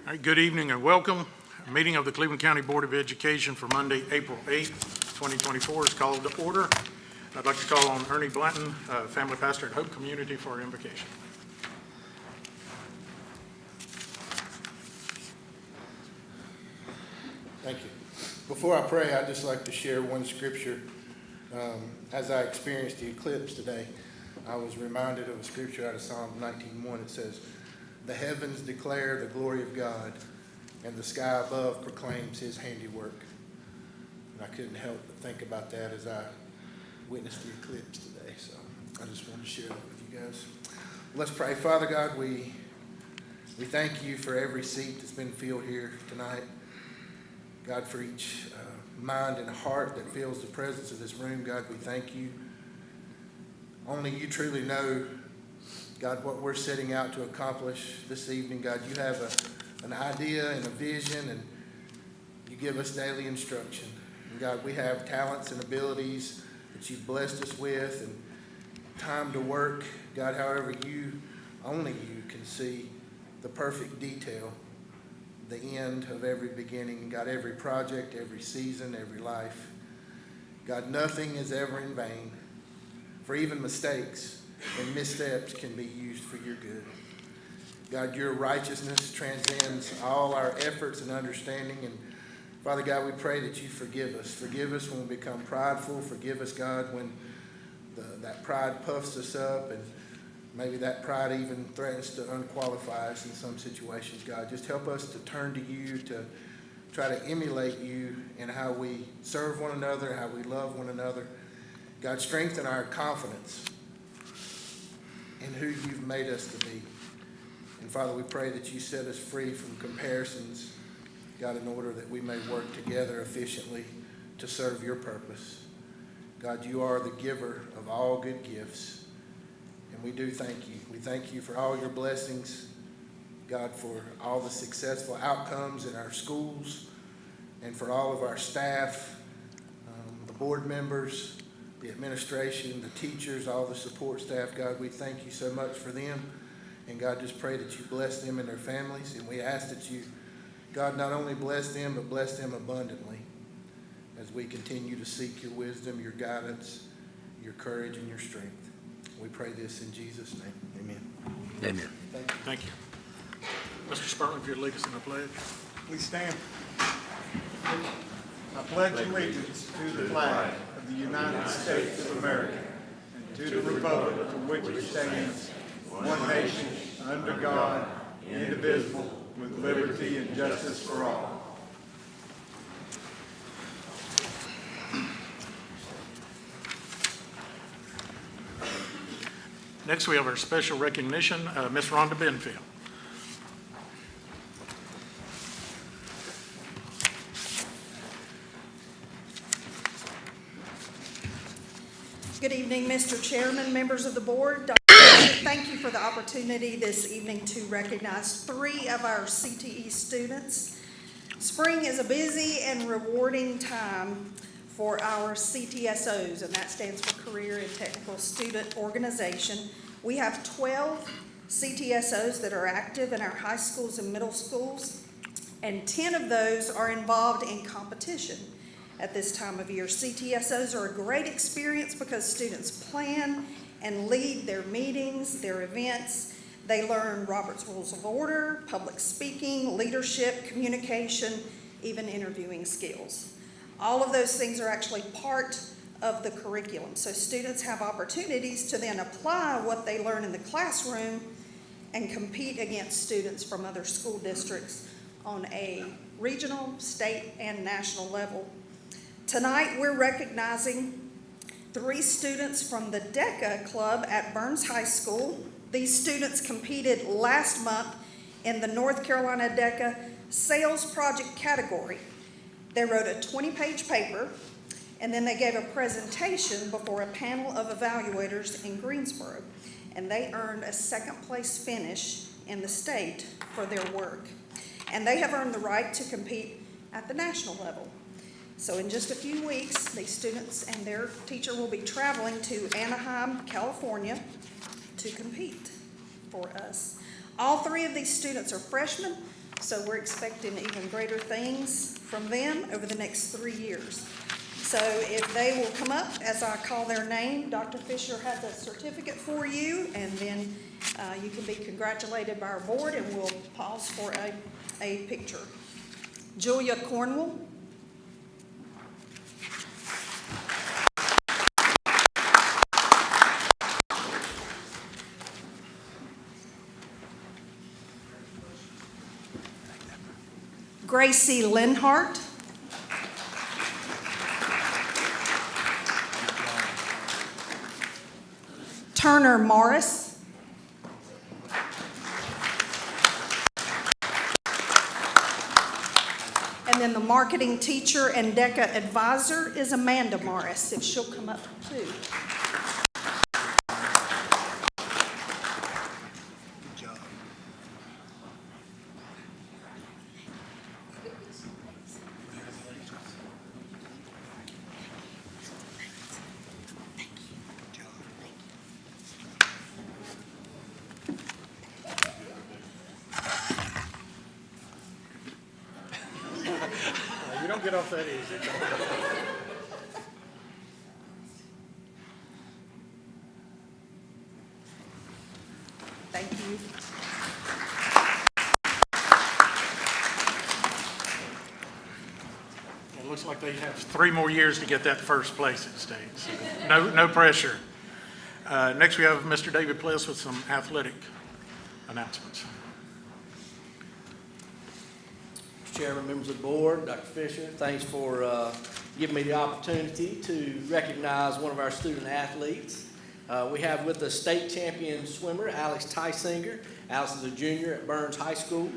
All right, good evening and welcome. A meeting of the Cleveland County Board of Education for Monday, April 8th, 2024 is called to order. I'd like to call on Ernie Blanton, family pastor at Hope Community, for our invocation. Thank you. Before I pray, I'd just like to share one scripture. As I experienced the eclipse today, I was reminded of a scripture out of Psalm 19:1. It says, "The heavens declare the glory of God, and the sky above proclaims his handiwork." And I couldn't help but think about that as I witnessed the eclipse today. So I just wanted to share that with you guys. Let's pray. Father God, we thank you for every seat that's been filled here tonight. God, for each mind and heart that feels the presence of this room. God, we thank you. Only you truly know, God, what we're setting out to accomplish this evening. God, you have an idea and a vision, and you give us daily instruction. And God, we have talents and abilities that you've blessed us with and time to work. God, however only you can see the perfect detail, the end of every beginning. God, every project, every season, every life. God, nothing is ever in vain, for even mistakes and missteps can be used for your good. God, your righteousness transcends all our efforts and understanding. And Father God, we pray that you forgive us. Forgive us when we become prideful. Forgive us, God, when that pride puffs us up, and maybe that pride even threatens to unqualify us in some situations. God, just help us to turn to you, to try to emulate you in how we serve one another, how we love one another. God, strengthen our confidence in who you've made us to be. And Father, we pray that you set us free from comparisons, God, in order that we may work together efficiently to serve your purpose. God, you are the giver of all good gifts, and we do thank you. We thank you for all your blessings, God, for all the successful outcomes in our schools, and for all of our staff, the board members, the administration, the teachers, all the support staff. God, we thank you so much for them. And God, just pray that you bless them and their families. And we ask that you, God, not only bless them, but bless them abundantly as we continue to seek your wisdom, your guidance, your courage, and your strength. We pray this in Jesus' name. Amen. Amen. Thank you. Mr. Spurling, if you'd lead us in the pledge. Please stand. I pledge allegiance to the flag of the United States of America and to the republic for which it stands, one nation, under God, indivisible, with liberty and justice for all. Next, we have our special recognition, Miss Rhonda Benfield. Good evening, Mr. Chairman, members of the board. Thank you for the opportunity this evening to recognize 3 of our CTE students. Spring is a busy and rewarding time for our CTSOs, and that stands for Career and Technical Student Organization. We have 12 CTSOs that are active in our high schools and middle schools, and 10 of those are involved in competition at this time of year. CTSOs are a great experience because students plan and lead their meetings, their events. They learn Robert's Rules of Order, public speaking, leadership, communication, even interviewing skills. All of those things are actually part of the curriculum. So students have opportunities to then apply what they learn in the classroom and compete against students from other school districts on a regional, state, and national level. Tonight, we're recognizing 3 students from the DECA Club at Burns High School. These students competed last month in the North Carolina DECA Sales Project category. They wrote a 20-page paper, and then they gave a presentation before a panel of evaluators in Greensboro, and they earned a second-place finish in the state for their work. And they have earned the right to compete at the national level. So in just a few weeks, these students and their teacher will be traveling to Anaheim, California to compete for us. All 3 of these students are freshmen So we're expecting even greater things from them over the next 3 years. So if they will come up as I call their name, Dr. Fisher has a certificate for you, and then you can be congratulated by our board, and we'll pause for a picture. Julia Cornwell. Gracie Linhart. Turner Morris. And then the marketing teacher and DECA advisor is Amanda Morris, if she'll come up too. You don't get off that easy. Thank you. It looks like they have 3 more years to get that first place at state, so no pressure. Next, we have Mr. David Pless with some athletic announcements. Mr. Chairman, members of the board, Dr. Fisher, thanks for giving me the opportunity to recognize one of our student athletes. We have with us state champion swimmer Alex Tysinger. Alex is a junior at Burns High School.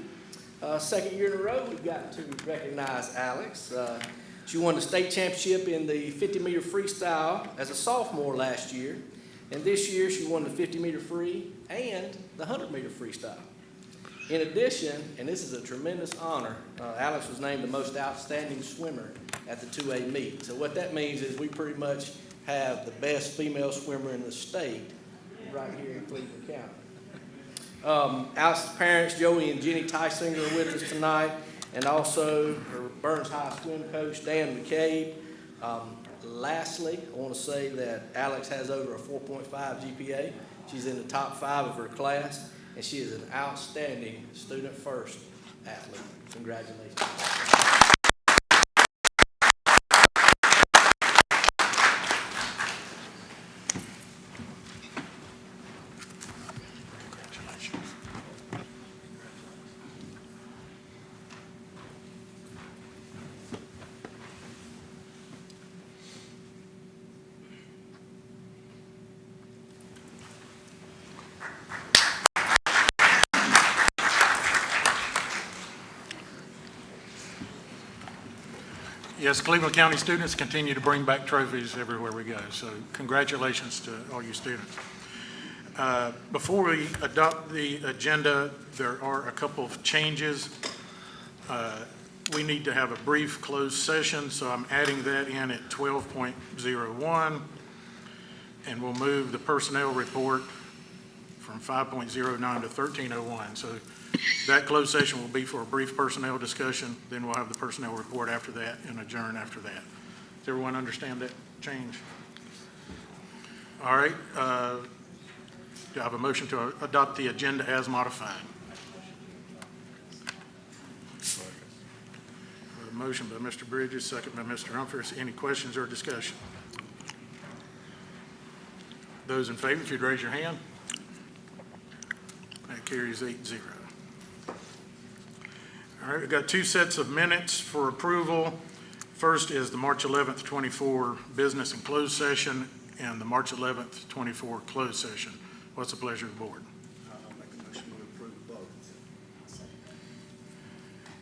Second year in a row, we've got to recognize Alex. She won the state championship in the 50-meter freestyle as a sophomore last year. And this year, she won the 50-meter free and the 100-meter freestyle. In addition, and this is a tremendous honor, Alex was named the most outstanding swimmer at the 2A meet. So what that means is we pretty much have the best female swimmer in the state right here in Cleveland County. Alex's parents, Joey and Jenny Tysinger, are with us tonight, and also her Burns High swim coach, Dan McCabe. Lastly, I want to say that Alex has over a 4.5 GPA. She's in the top 5 of her class, and she is an outstanding student-first athlete. Congratulations. Yes, Cleveland County students continue to bring back trophies everywhere we go, so congratulations to all you students. Before we adopt the agenda, there are a couple of changes. We need to have a brief closed session, so I'm adding that in at 12.01, and we'll move the personnel report from 5.09 to 13.01. So that closed session will be for a brief personnel discussion, then we'll have the personnel report after that and adjourn after that. Does everyone understand that change? All right. Do I have a motion to adopt the agenda as modified? A motion by Mr. Bridges, second by Mr. Humphries. Any questions or discussion? Those in favor, if you'd raise your hand. That carries 8-0. All right, we've got 2 sets of minutes for approval. First is the March 11th, 24 business and closed session, and the March 11th, 24 closed session. What's the pleasure of the board? I'll make a motion to approve both.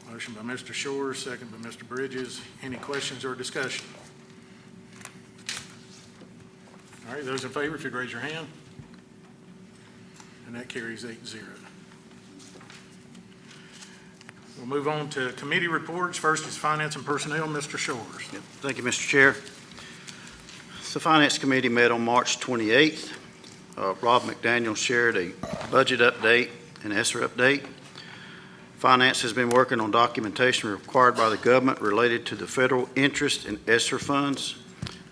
Motion by Mr. Shores, second by Mr. Bridges. Any questions or discussion? All right, those in favor, if you'd raise your hand. And that carries 8-0. We'll move on to committee reports. First is Finance and Personnel. Mr. Shores. Yep. Thank you, Mr. Chair. The Finance Committee met on March 28th. Rob McDaniel shared a budget update and ESSER update. Finance has been working on documentation required by the government related to the federal interest in ESSER funds.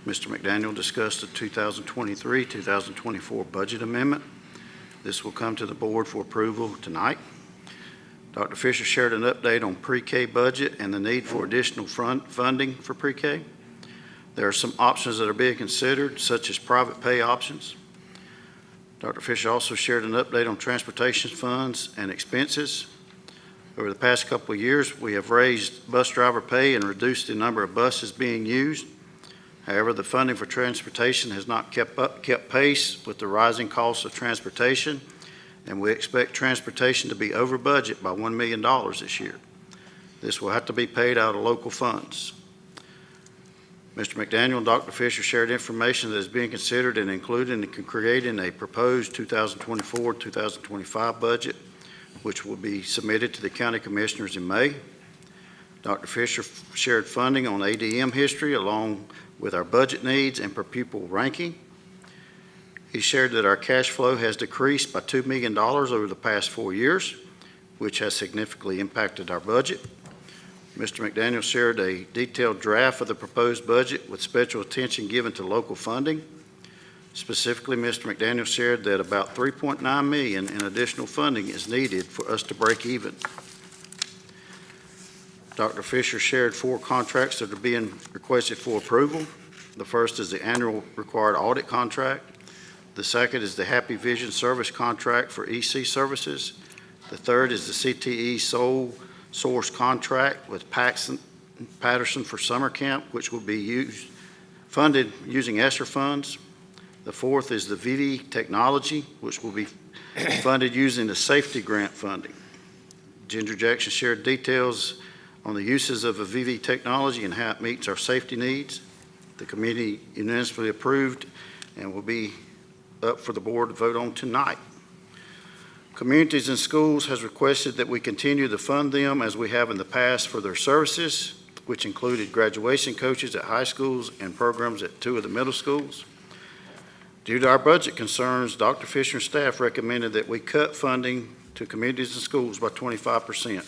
Mr. McDaniel discussed the 2023-2024 budget amendment. This will come to the board for approval tonight. Dr. Fisher shared an update on pre-K budget and the need for additional funding for pre-K. There are some options that are being considered, such as private pay options. Dr. Fisher also shared an update on transportation funds and expenses. Over the past couple of years, we have raised bus driver pay and reduced the number of buses being used. However, the funding for transportation has not kept pace with the rising costs of transportation, and we expect transportation to be over budget by $1 million this year. This will have to be paid out of local funds. Mr. McDaniel and Dr. Fisher shared information that is being considered and included in creating a proposed 2024-2025 budget, which will be submitted to the county commissioners in May. Dr. Fisher shared funding on ADM history along with our budget needs and per pupil ranking. He shared that our cash flow has decreased by $2 million over the past 4 years, which has significantly impacted our budget. Mr. McDaniel shared a detailed draft of the proposed budget with special attention given to local funding. Specifically, Mr. McDaniel shared that about $3.9 million in additional funding is needed for us to break even. Dr. Fisher shared 4 contracts that are being requested for approval. The first is the annual required audit contract. The second is the Happy Vision service contract for EC services. The third is the CTE sole source contract with Patterson for summer camp, which will be funded using ESSER funds. The fourth is the VV technology, which will be funded using the safety grant funding. Ginger Jackson shared details on the uses of the VV technology and how it meets our safety needs. The committee unanimously approved and will be up for the board to vote on tonight. Communities and Schools has requested that we continue to fund them as we have in the past for their services, which included graduation coaches at high schools and programs at 2 of the middle schools. Due to our budget concerns, Dr. Fisher and staff recommended that we cut funding to Communities and Schools by 25%.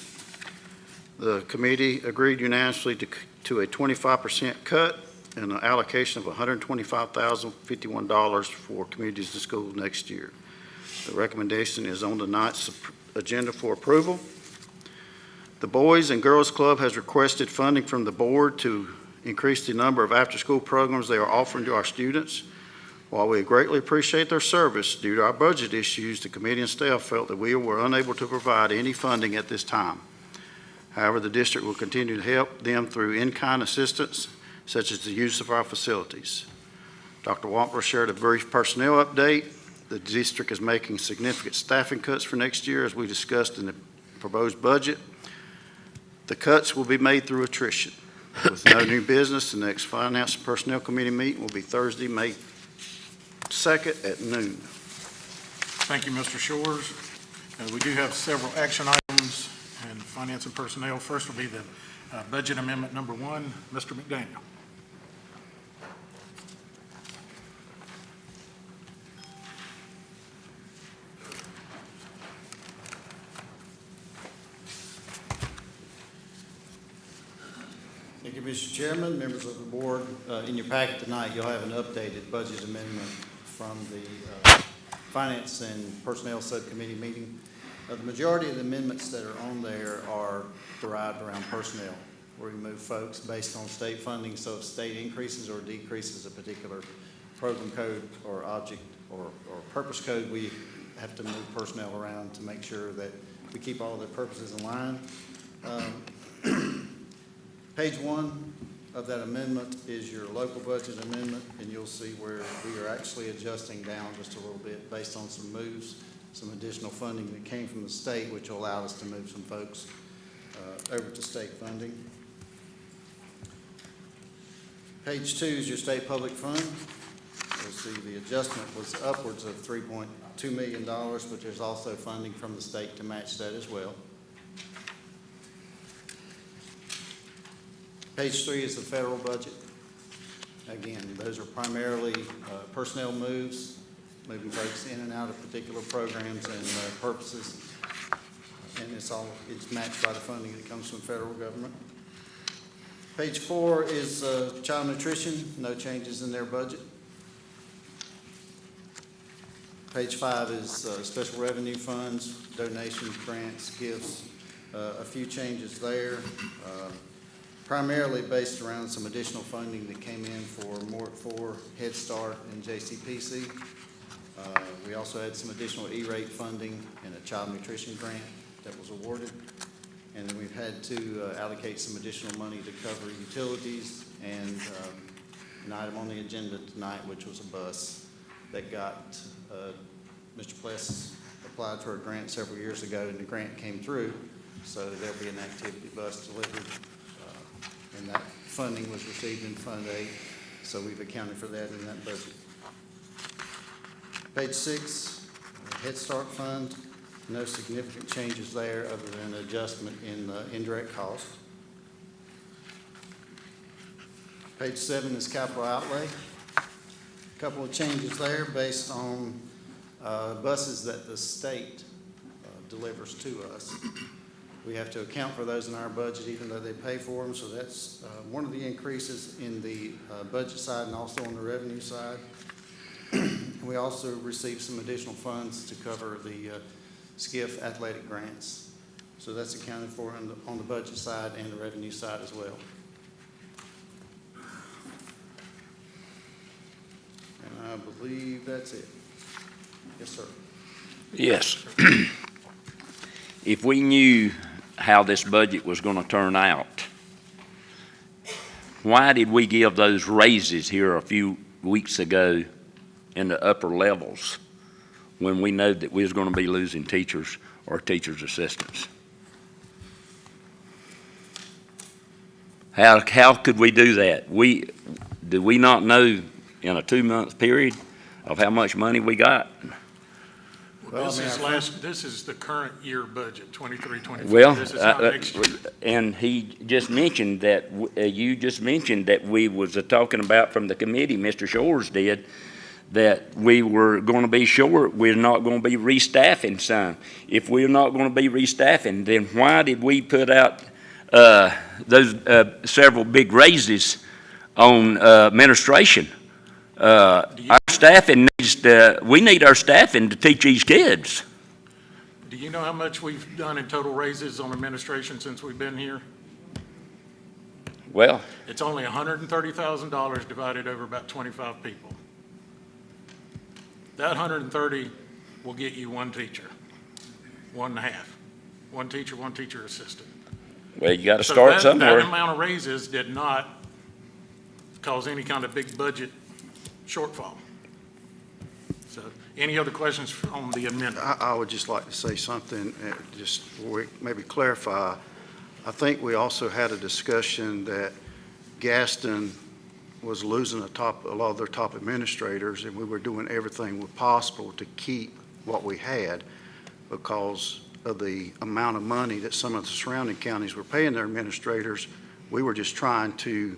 The committee agreed unanimously to a 25% cut and an allocation of $125,051 for Communities and Schools next year. The recommendation is on tonight's agenda for approval. The Boys and Girls Club has requested funding from the board to increase the number of after-school programs they are offering to our students. While we greatly appreciate their service, due to our budget issues, the committee and staff felt that we were unable to provide any funding at this time. However, the district will continue to help them through in-kind assistance, such as the use of our facilities. Dr. Wampler shared a brief personnel update. The district is making significant staffing cuts for next year, as we discussed in the proposed budget. The cuts will be made through attrition. With no new business, the next Finance and Personnel Committee meeting will be Thursday, May 2nd at noon. Thank you, Mr. Shores. We do have several action items in Finance and Personnel. First will be the budget amendment number 1. Mr. McDaniel. Thank you, Mr. Chairman, members of the board. In your packet tonight, you'll have an updated budget amendment from the Finance and Personnel Subcommittee meeting. The majority of the amendments that are on there are derived around personnel, where we move folks based on state funding. So if state increases or decreases a particular program code or object or purpose code, we have to move personnel around to make sure that we keep all of their purposes in line. Page 1 of that amendment is your local budget amendment, and you'll see where we are actually adjusting down just a little bit based on some moves, some additional funding that came from the state, which will allow us to move some folks over to state funding. Page 2 is your state public fund. You'll see the adjustment was upwards of $3.2 million, but there's also funding from the state to match that as well. Page 3 is the federal budget. Again, those are primarily personnel moves, moving folks in and out of particular programs and purposes. and it's matched by the funding that comes from the federal government. Page 4 is child nutrition, no changes in their budget. Page 5 is special revenue funds, donations, grants, gifts, a few changes there, primarily based around some additional funding that came in for Head Start and JCPC. We also had some additional E-rate funding and a child nutrition grant that was awarded. And then we've had to allocate some additional money to cover utilities and an item on the agenda tonight, which was a bus that got, Mr. Pless applied for a grant several years ago, and the grant came through, so there'll be an activity bus delivered. And that funding was received in Fund 8, so we've accounted for that in that budget. Page 6, Head Start Fund. No significant changes there other than adjustment in the indirect cost. Page 7 is capital outlay. A couple of changes there based on buses that the state delivers to us. We have to account for those in our budget even though they pay for them, so that's one of the increases in the budget side and also on the revenue side. We also received some additional funds to cover the SCIF athletic grants. So that's accounted for on the budget side and the revenue side as well. And I believe that's it. Yes, sir. Yes. If we knew how this budget was going to turn out, why did we give those raises here a few weeks ago in the upper levels when we know that we was going to be losing teachers or teachers' assistants? How could we do that? Did we not know in a 2-month period of how much money we got? Well, this is the current year budget, 23-24. Well, This is not next year. and he just mentioned that, you just mentioned that we was talking about from the committee, Mr. Shores did, that we were going to be short, we're not going to be restaffing some. If we're not going to be restaffing, then why did we put out those several big raises on administration? Our staffing we need our staffing to teach these kids. Do you know how much we've done in total raises on administration since we've been here? Well, It's only $130,000 divided over about 25 people. That 130 will get you one teacher, 1.5. One teacher assistant. well, you got to So start that somewhere. amount of raises did not cause any kind of big budget shortfall. So, any other questions on the amendment? I would just like to say something, just maybe clarify. I think we also had a discussion that Gaston was losing a lot of their top administrators, and we were doing everything possible to keep what we had because of the amount of money that some of the surrounding counties were paying their administrators. We were just trying to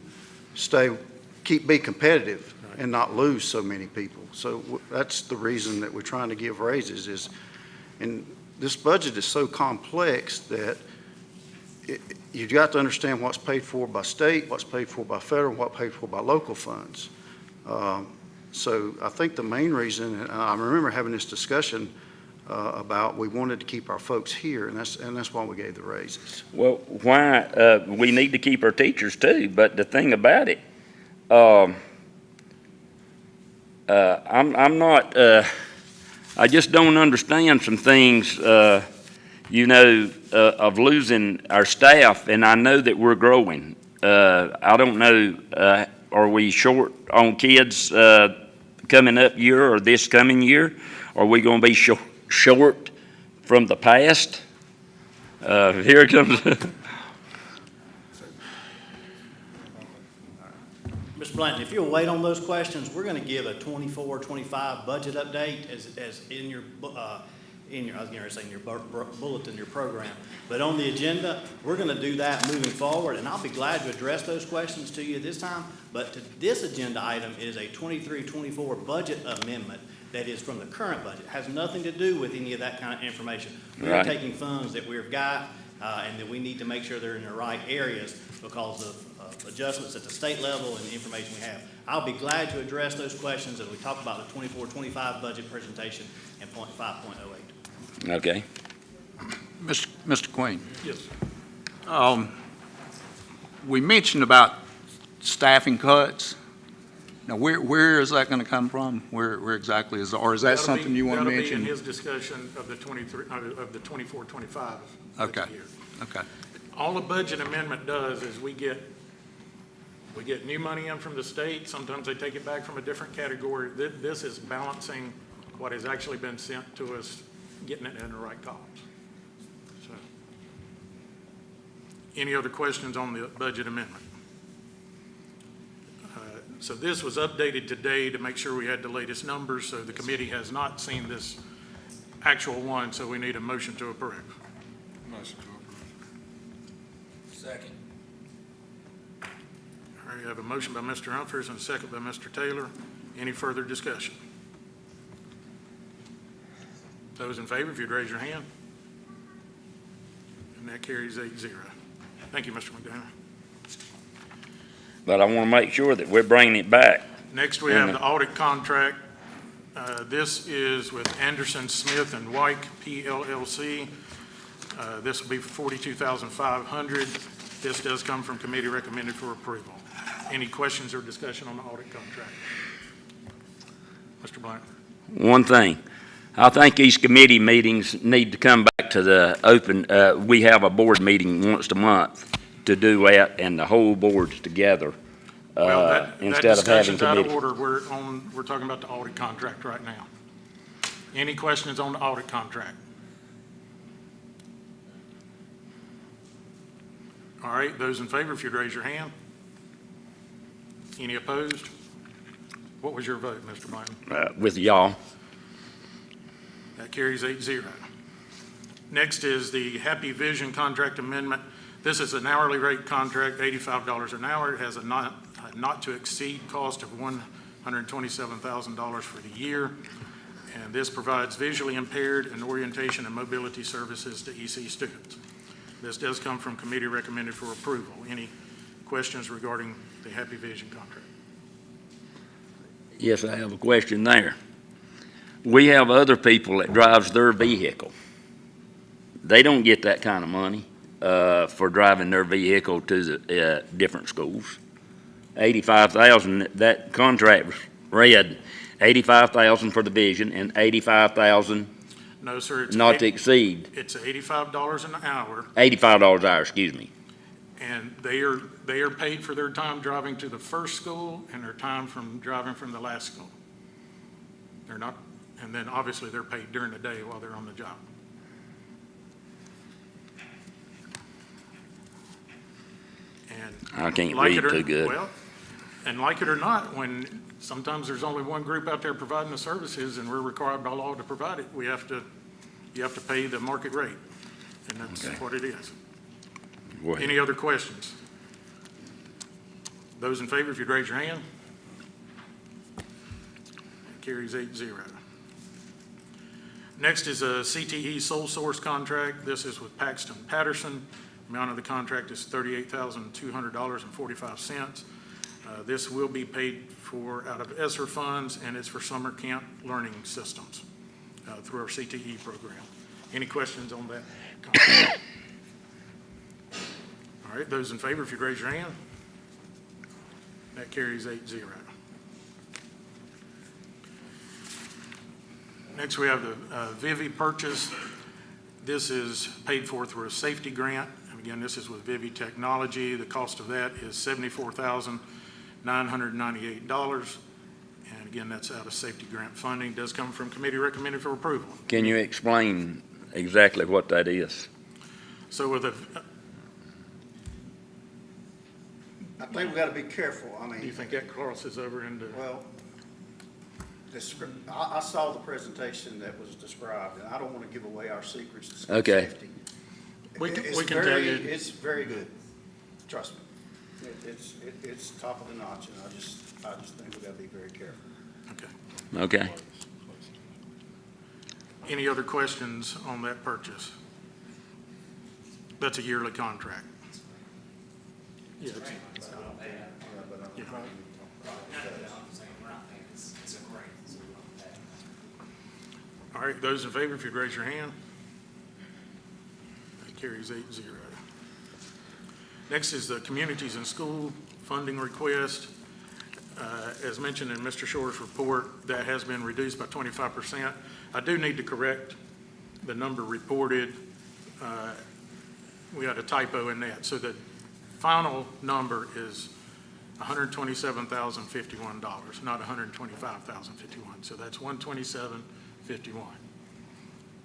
be competitive and not lose so many people. So that's the reason that we're trying to give raises and this budget is so complex that you've got to understand what's paid for by state, what's paid for by federal, what's paid for by local funds. So I think the main reason, and I remember having this discussion about we wanted to keep our folks here, and that's why we gave the raises. Well, why, we need to keep our teachers too, but the thing about it, I'm not, I just don't understand some things, of losing our staff, and I know that we're growing. I don't know, are we short on kids coming up year or this coming year? Are we going to be short from the past? Here it comes. Mr. Blanton, if you'll wait on those questions, we're going to give a 24-25 budget update as in your I was going to say in your bulletin, your program. But on the agenda, we're going to do that moving forward, and I'll be glad to address those questions to you this time. But to this agenda item is a 23-24 budget amendment that is from the current budget. Has nothing to do with any of that kind of information. We're Right. taking funds that we've got, and that we need to make sure they're in the right areas because of adjustments at the state level and the information we have. I'll be glad to address those questions as we talk about the 24-25 budget presentation in 5.08. Okay. Mr. Queen, Yes. we mentioned about staffing cuts. Now, where is that going to come from? Where exactly is, or is that That'll something be- you want to That'll be in mention? his discussion of the 24-25 budget Okay. year. Okay, All a budget amendment does is we get new money in from the state. Sometimes they take it back from a different category. This is balancing what has actually been sent to us, getting it in the right columns. So, any other questions on the budget amendment? So this was updated today to make sure we had the latest numbers, so the committee has not seen this actual one, so we need a motion to approve. Motion to approve. Second. All right, you have a motion by Mr. Humphries and a second by Mr. Taylor. Any further discussion? Those in favor, if you'd raise your hand. And that carries 8-0. Thank you, Mr. McDonough. But I want to make sure that we're bringing it back. Next, we have the audit contract. This is with Anderson, Smith, and White, PLLC. This will be for $42,500. This does come from committee recommended for approval. Any questions or discussion on the audit contract? Mr. Blunt? One thing, I think these committee meetings need to come back to the open, we have a board meeting once a month to do that, and the whole board's together, Well, that instead of having discussion's out of committee. order. We're talking about the audit contract right now. Any questions on the audit contract? All right, those in favor, if you'd raise your hand. Any opposed? What was your vote, Mr. Blanton? With y'all. That carries 8-0. Next is the Happy Vision contract amendment. This is an hourly rate contract, $85 an hour. It has a not to exceed cost of $127,000 for the year. And this provides visually impaired and orientation and mobility services to EC students. This does come from committee recommended for approval. Any questions regarding the Happy Vision contract? Yes, I have a question there. We have other people that drives their vehicle. They don't get that kind of money for driving their vehicle to the different schools. $85,000, that contract was read, $85,000 for the vision and $85,000 No, sir. It's not to exceed, It's $85 an hour, $85 an hour, excuse me. and they are paid for their time driving to the first school and their time from driving from the last school. They're not, and then obviously they're paid during the day while they're on the job. And I can't like read it or- too good. Well, and like it or not, when sometimes there's only one group out there providing the services and we're required by law to provide it, you have to pay the market rate. And that's Okay. what it is. Go ahead. Any other questions? Those in favor, if you'd raise your hand. That carries 8-0. Next is a CTE sole source contract. This is with Paxton Patterson. Amount of the contract is $38,200.45. This will be paid for out of ESSER funds, and it's for summer camp learning systems through our CTE program. Any questions on that contract? All right, those in favor, if you'd raise your hand. That carries 8-0. Next, we have the Vivi purchase. This is paid for through a safety grant. And again, this is with Vivi Technology. The cost of that is $74,998. And again, that's out of safety grant funding. Does come from committee recommended for approval. Can you explain exactly what that is? So with a, I think we gotta be careful. I do you mean, think that crosses over into? well, I saw the presentation that was described, and I don't want to give away our secrets to school Okay. safety. We can It's tell very- you, It's very good, trust me. It's top of the notch, and I just think we gotta be very careful. okay. Okay. Any other questions on that purchase? That's a yearly contract. Yeah. Yeah. All right, those in favor, if you'd raise your hand. That carries 8-0. Next is the Communities and School Funding Request. As mentioned in Mr. Shore's report, that has been reduced by 25%. I do need to correct the number reported. We had a typo in that. So the final number is $127,051, not $125,051. So that's $127,051.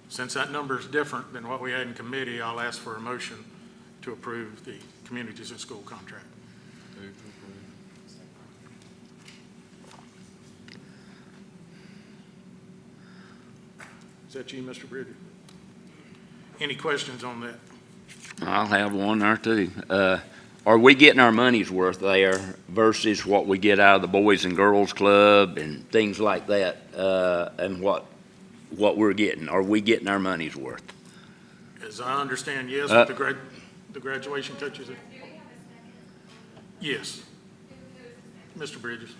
Since that number is different than what we had in committee, I'll ask for a motion to approve the Communities and School contract. Is that you, Mr. Bridger? Any questions on that? I'll have one or two. Are we getting our money's worth there versus what we get out of the Boys and Girls Club and things like that, and what we're getting? Are we getting our money's worth? As I understand, yes, with the graduation coaches. Yes. Mr. Bridges.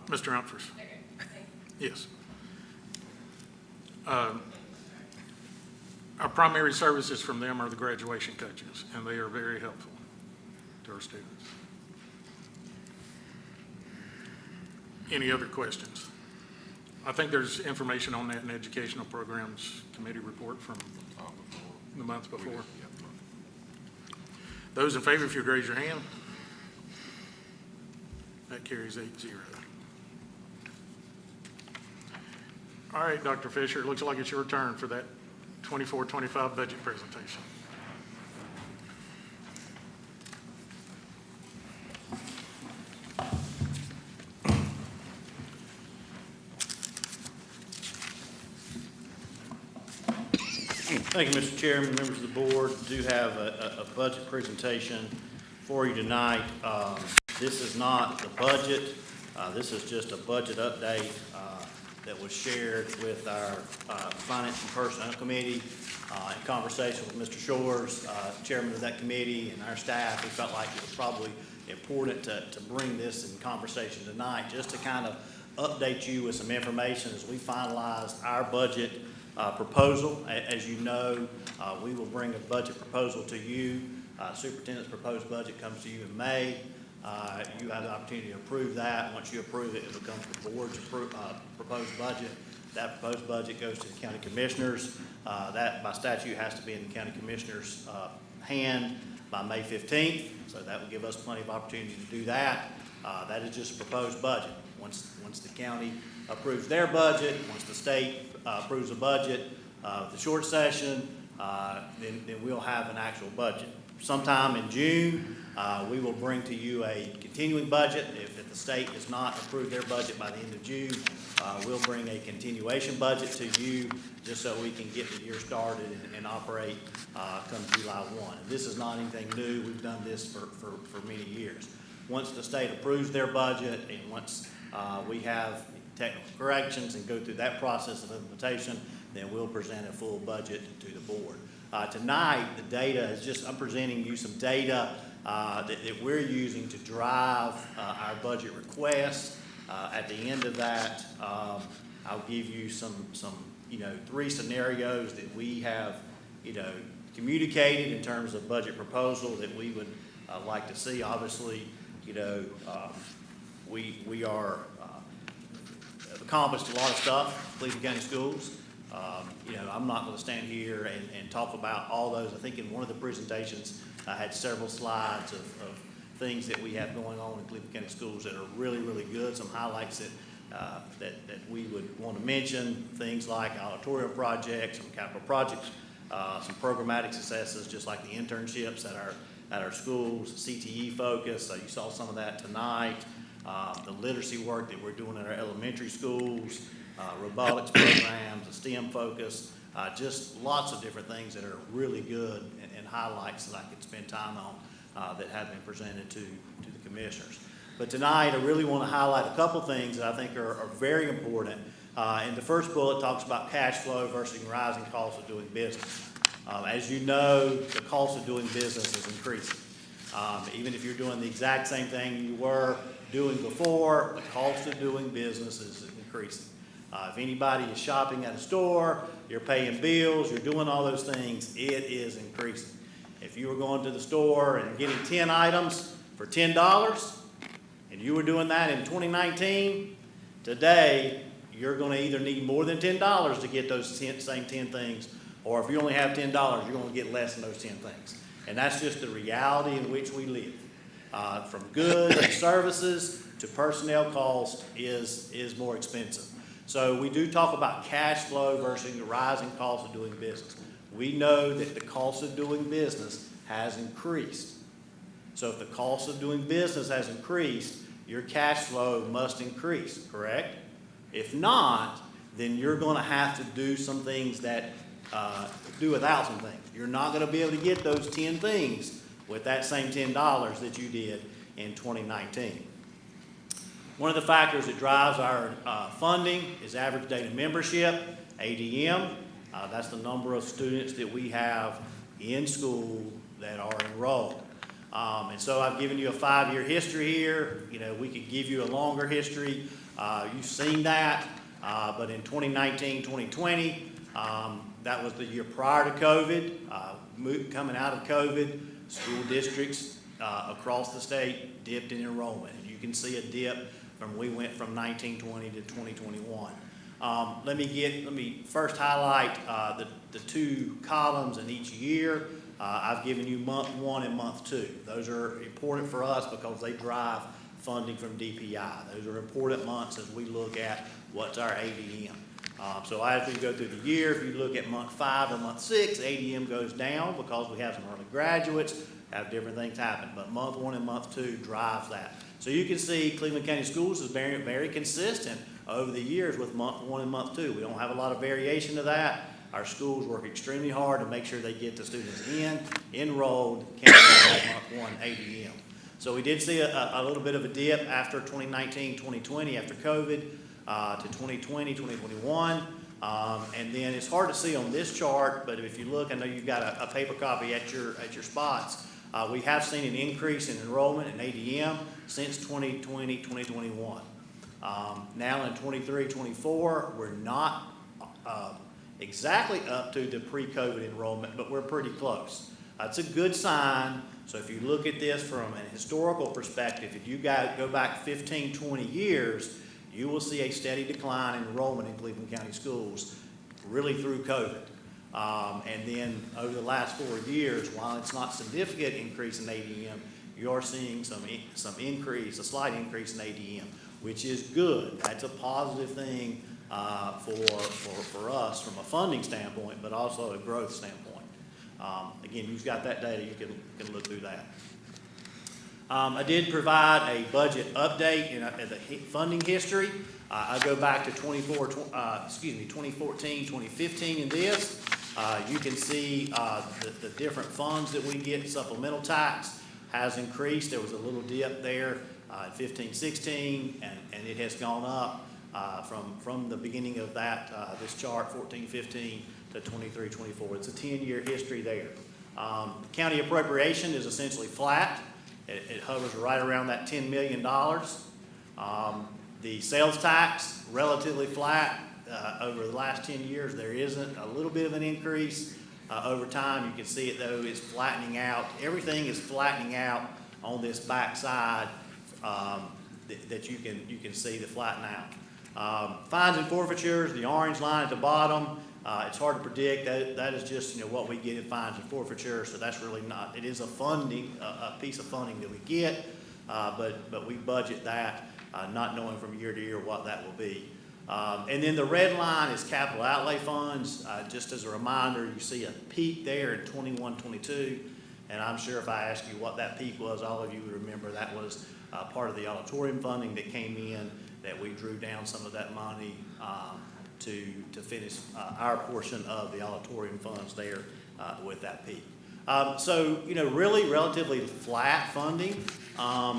Mr. Humphries. Yes. Our primary services from them are the graduation coaches, and they are very helpful to our students. Any other questions? I think there's information on that in the Educational Programs Committee report from the month before. Those in favor, if you'd raise your hand. That carries 8-0. All right, Dr. Fisher, it looks like it's your turn for that 24-25 budget presentation. Thank you, Mr. Chairman, members of the board. Do have a budget presentation for you tonight. This is not the budget. This is just a budget update that was shared with our Finance and Personnel Committee in conversation with Mr. Shores, chairman of that committee, and our staff. We felt like it was probably important to bring this in conversation tonight, just to kind of update you with some information as we finalized our budget proposal. As you know, we will bring a budget proposal to you. Superintendent's proposed budget comes to you in May. You have the opportunity to approve that. Once you approve it, it becomes the board's proposed budget. That proposed budget goes to the county commissioners. That by statute has to be in the county commissioner's hand by May 15th. So that will give us plenty of opportunity to do that. That is just a proposed budget. Once the county approves their budget, once the state approves a budget, the short session, then we'll have an actual budget. Sometime in June, we will bring to you a continuing budget. If the state does not approve their budget by the end of June, we'll bring a continuation budget to you just so we can get the year started and operate come July 1. And this is not anything new. We've done this for many years. Once the state approves their budget and once we have technical corrections and go through that process of implementation, then we'll present a full budget to the board. Tonight, the data is just, I'm presenting you some data that we're using to drive our budget requests. At the end of that, I'll give you some 3 scenarios that we have, communicated in terms of budget proposal that we would like to see. Obviously, we are have accomplished a lot of stuff, Cleveland County Schools. I'm not going to stand here and talk about all those. I think in one of the presentations, I had several slides of things that we have going on in Cleveland County Schools that are really, really good. Some highlights that we would want to mention, things like auditorium projects, some capital projects, some programmatic successes, just like the internships at our schools, CTE focus. You saw some of that tonight. the literacy work that we're doing in our elementary schools, robotics programs, the STEM focus, just lots of different things that are really good and highlights that I could spend time on that have been presented to the commissioners. But tonight, I really want to highlight a couple things that I think are very important. And the first bullet talks about cash flow versus rising costs of doing business. As you know, the cost of doing business is increasing. Even if you're doing the exact same thing you were doing before, the cost of doing business is increasing. If anybody is shopping at a store, you're paying bills, you're doing all those things, it is increasing. If you were going to the store and getting 10 items for $10, and you were doing that in 2019, today, you're gonna either need more than $10 to get those same 10 things, or if you only have $10, you're gonna get less than those 10 things. And that's just the reality in which we live. From goods and services to personnel cost is more expensive. So we do talk about cash flow versus the rising cost of doing business. We know that the cost of doing business has increased. So if the cost of doing business has increased, your cash flow must increase, correct? If not, then you're going to have to do some things that do without some things. You're not going to be able to get those 10 things with that same $10 that you did in 2019. One of the factors that drives our funding is average daily membership, ADM. That's the number of students that we have in school that are enrolled. And so I've given you a 5-year history here. You know, we could give you a longer history. You've seen that. But in 2019, 2020, that was the year prior to COVID. Coming out of COVID, school districts across the state dipped in enrollment. And you can see a dip from we went from 1920 to 2021. Let me first highlight the two columns in each year. I've given you month 1 and month 2. Those are important for us because they drive funding from DPI. Those are important months as we look at what's our ADM. So as we go through the year, if you look at month 5 or month 6, ADM goes down because we have some early graduates, have different things happen. But month 1 and month 2 drives that. So you can see Cleveland County Schools is very, very consistent over the years with month 1 and month 2. We don't have a lot of variation to that. Our schools work extremely hard to make sure they get the students enrolled, counting month 1 ADM. So we did see a little bit of a dip after 2019, 2020, after COVID, to 2020, 2021. And then it's hard to see on this chart, but if you look, I know you've got a paper copy at your spots. We have seen an increase in enrollment in ADM since 2020, 2021. Now in 23, 24, we're not exactly up to the pre-COVID enrollment, but we're pretty close. That's a good sign. So if you look at this from a historical perspective, if you go back 15, 20 years, you will see a steady decline in enrollment in Cleveland County Schools, really through COVID. And then over the last 4 years, while it's not a significant increase in ADM, you are seeing some increase, a slight increase in ADM, which is good. That's a positive thing for us from a funding standpoint, but also a growth standpoint. Again, you've got that data, you can look through that. I did provide a budget update in the funding history. I go back to 2014, 2015 in this. You can see the different funds that we get. Supplemental tax has increased. There was a little dip there in 15, 16, and it has gone up from the beginning of that, this chart, 14, 15 to 23, 24. It's a 10-year history there. County appropriation is essentially flat. It hovers right around that $10 million. The sales tax, relatively flat over the last 10 years. There isn't a little bit of an increase over time. You can see it though, it's flattening out. Everything is flattening out on this back side that you can see the flatten out. Fines and forfeitures, the orange line at the bottom. It's hard to predict. That is just what we get in fines and forfeitures. So that's really not. It is a piece of funding that we get, but we budget that, not knowing from year to year what that will be. And then the red line is capital outlay funds. Just as a reminder, you see a peak there in 21, 22, and I'm sure if I ask you what that peak was, all of you would remember that was part of the auditorium funding that came in, that we drew down some of that money to finish our portion of the auditorium funds there with that peak. So, really relatively flat funding.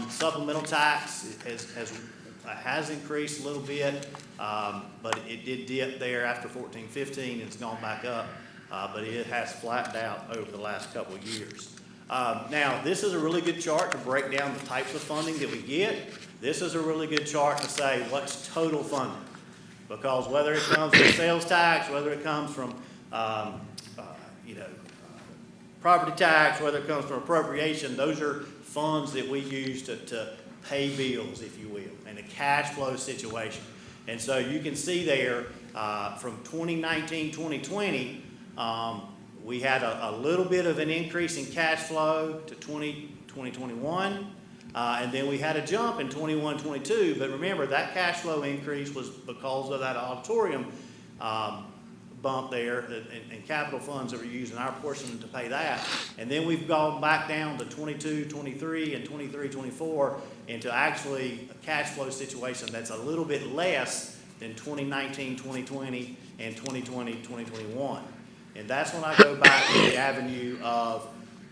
Supplemental tax has increased a little bit, but it did dip there after 14-15. It's gone back up, but it has flattened out over the last couple of years. Now, this is a really good chart to break down the types of funding that we get. This is a really good chart to say what's total funding, because whether it comes from sales tax, whether it comes from property tax, whether it comes from appropriation, those are funds that we use to pay bills, if you will, in a cash flow situation. And so you can see there from 2019, 2020, we had a little bit of an increase in cash flow to 2021, and then we had a jump in 21, 22. But remember, that cash flow increase was because of that auditorium bump there and capital funds that were used in our portion to pay that. And then we've gone back down to 22, 23, and 23, 24 into actually a cash flow situation that's a little bit less than 2019, 2020, and 2020, 2021. And that's when I go back to the avenue of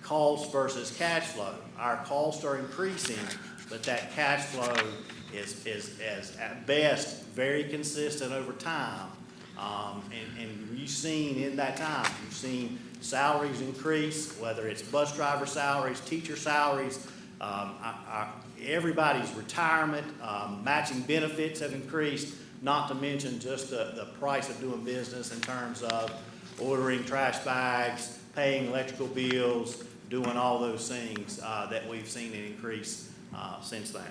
cost versus cash flow. Our costs are increasing, but that cash flow is at best very consistent over time. And you've seen in that time, you've seen salaries increase, whether it's bus driver salaries, teacher salaries, everybody's retirement, matching benefits have increased, not to mention just the price of doing business in terms of ordering trash bags, paying electrical bills, doing all those things that we've seen an increase since then.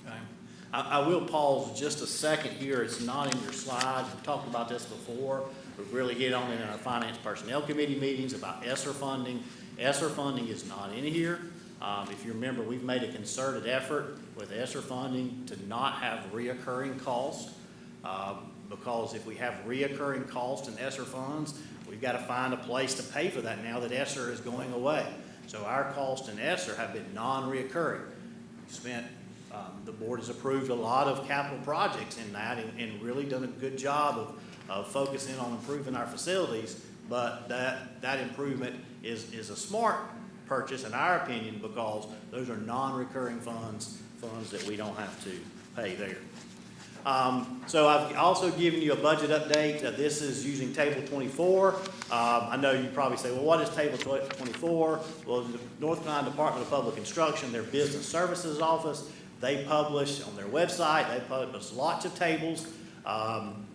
Okay. I will pause just a second here. It's not in your slides. We've talked about this before. We've really hit on it in our Finance Personnel Committee meetings about ESSER funding. ESSER funding is not in here. If you remember, we've made a concerted effort with ESSER funding to not have reoccurring costs, because if we have reoccurring costs in ESSER funds, we've got to find a place to pay for that now that ESSER is going away. So our costs in ESSER have been non-reoccurring. The board has approved a lot of capital projects in that and really done a good job of focusing on improving our facilities, but that improvement is a smart purchase in our opinion, because those are non-recurring funds that we don't have to pay there. So I've also given you a budget update. This is using Table 24. I know you probably say, well, what is Table 24? Well, the North Carolina Department of Public Instruction, their Business Services Office, they publish on their website, they publish lots of tables.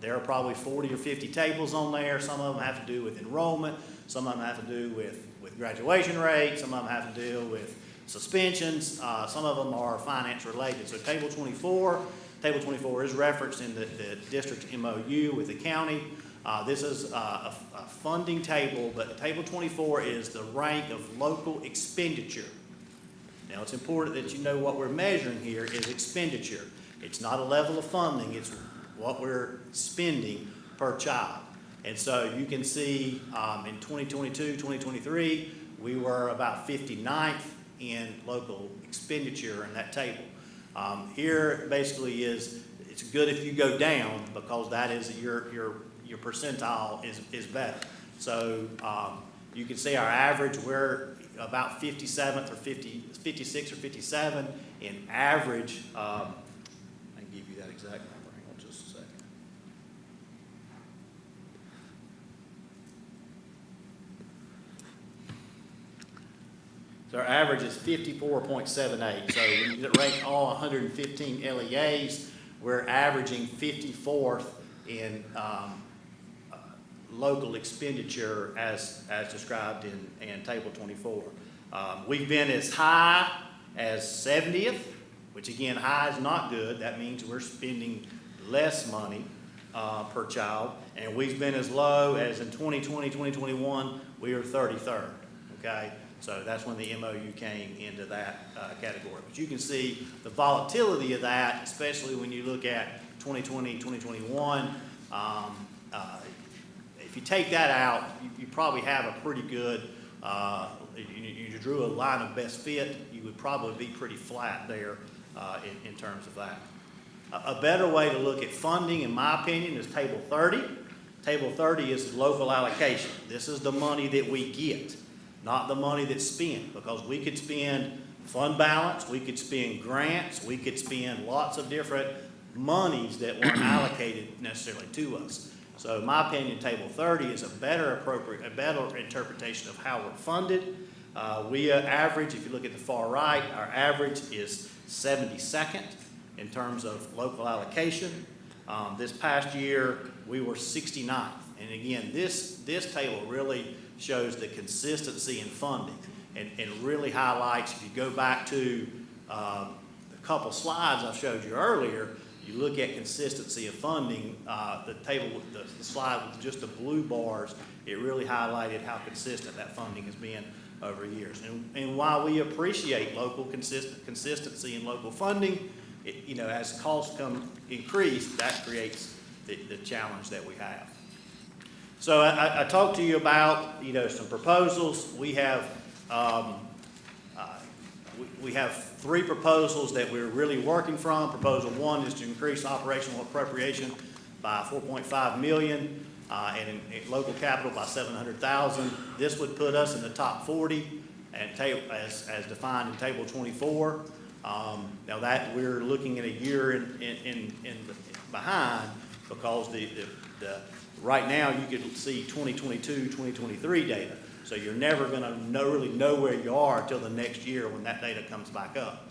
There are probably 40 or 50 tables on there. Some of them have to do with enrollment. Some of them have to do with graduation rates. Some of them have to deal with suspensions. Some of them are finance related. So Table 24 is referenced in the district MOU with the county. This is a funding table, but Table 24 is the rank of local expenditure. Now, it's important that you know what we're measuring here is expenditure. It's not a level of funding, it's what we're spending per child. And so you can see in 2022, 2023, we were about 59th in local expenditure in that table. Here basically it's good if you go down, because that is your percentile is better. So you can see our average, we're about 57th or 56 or 57 in average. I can give you that exact number. Hang on just a second. So our average is 54.78. So when you rank all 115 LEAs, we're averaging 54th in local expenditure as described in Table 24. We've been as high as 70th, which again, high is not good. That means we're spending less money per child. And we've been as low as in 2020, 2021, we were 33rd, okay? So that's when the MOU came into that category. But you can see the volatility of that, especially when you look at 2020, 2021. If you take that out, you probably have a pretty good, you drew a line of best fit, you would probably be pretty flat there in terms of that. A better way to look at funding, in my opinion, is Table 30. Table 30 is local allocation. This is the money that we get, not the money that's spent, because we could spend fund balance, we could spend grants, we could spend lots of different monies that weren't allocated necessarily to us. So in my opinion, Table 30 is a better interpretation of how we're funded. We average, if you look at the far right, our average is 72nd in terms of local allocation. This past year, we were 69th. And again, this table really shows the consistency in funding and really highlights, if you go back to a couple slides I showed you earlier, you look at consistency of funding, the table with the slide with just the blue bars, it really highlighted how consistent that funding has been over years. And while we appreciate local consistency in local funding, as costs increase, that creates the challenge that we have. So I talked to you about, some proposals. We have 3 proposals that we're really working from. Proposal 1 is to increase operational appropriation by $4.5 million and in local capital by $700,000. This would put us in the top 40 and as defined in Table 24. Now that we're looking at a year in behind, because right now you can see 2022, 2023 data. So you're never going to really know where you are until the next year when that data comes back up.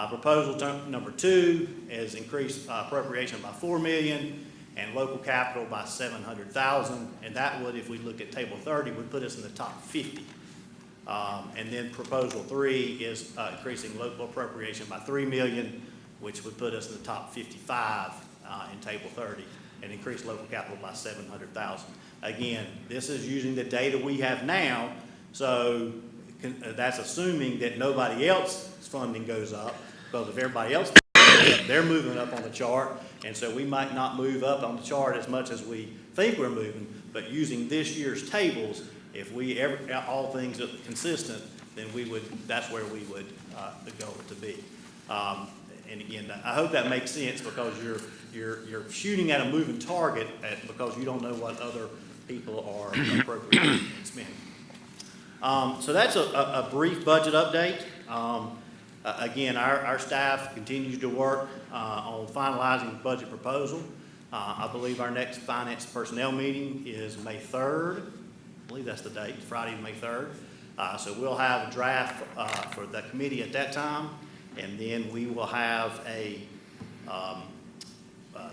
Proposal number 2 is increased appropriation by $4 million and local capital by $700,000. And that would, if we look at Table 30, would put us in the top 50. And then proposal 3 is increasing local appropriation by $3 million, which would put us in the top 55 in Table 30, and increase local capital by $700,000. Again, this is using the data we have now, so that's assuming that nobody else's funding goes up, because if everybody else they're moving up on the chart, and so we might not move up on the chart as much as we think we're moving, but using this year's tables, if all things are consistent, then that's where we would go to be. And again, I hope that makes sense, because you're shooting at a moving target because you don't know what other people are appropriating and spending. So that's a brief budget update. Again, our staff continues to work on finalizing the budget proposal. I believe our next finance personnel meeting is May 3rd. I believe that's the date, Friday, May 3rd. So we'll have a draft for the committee at that time, and then we will have a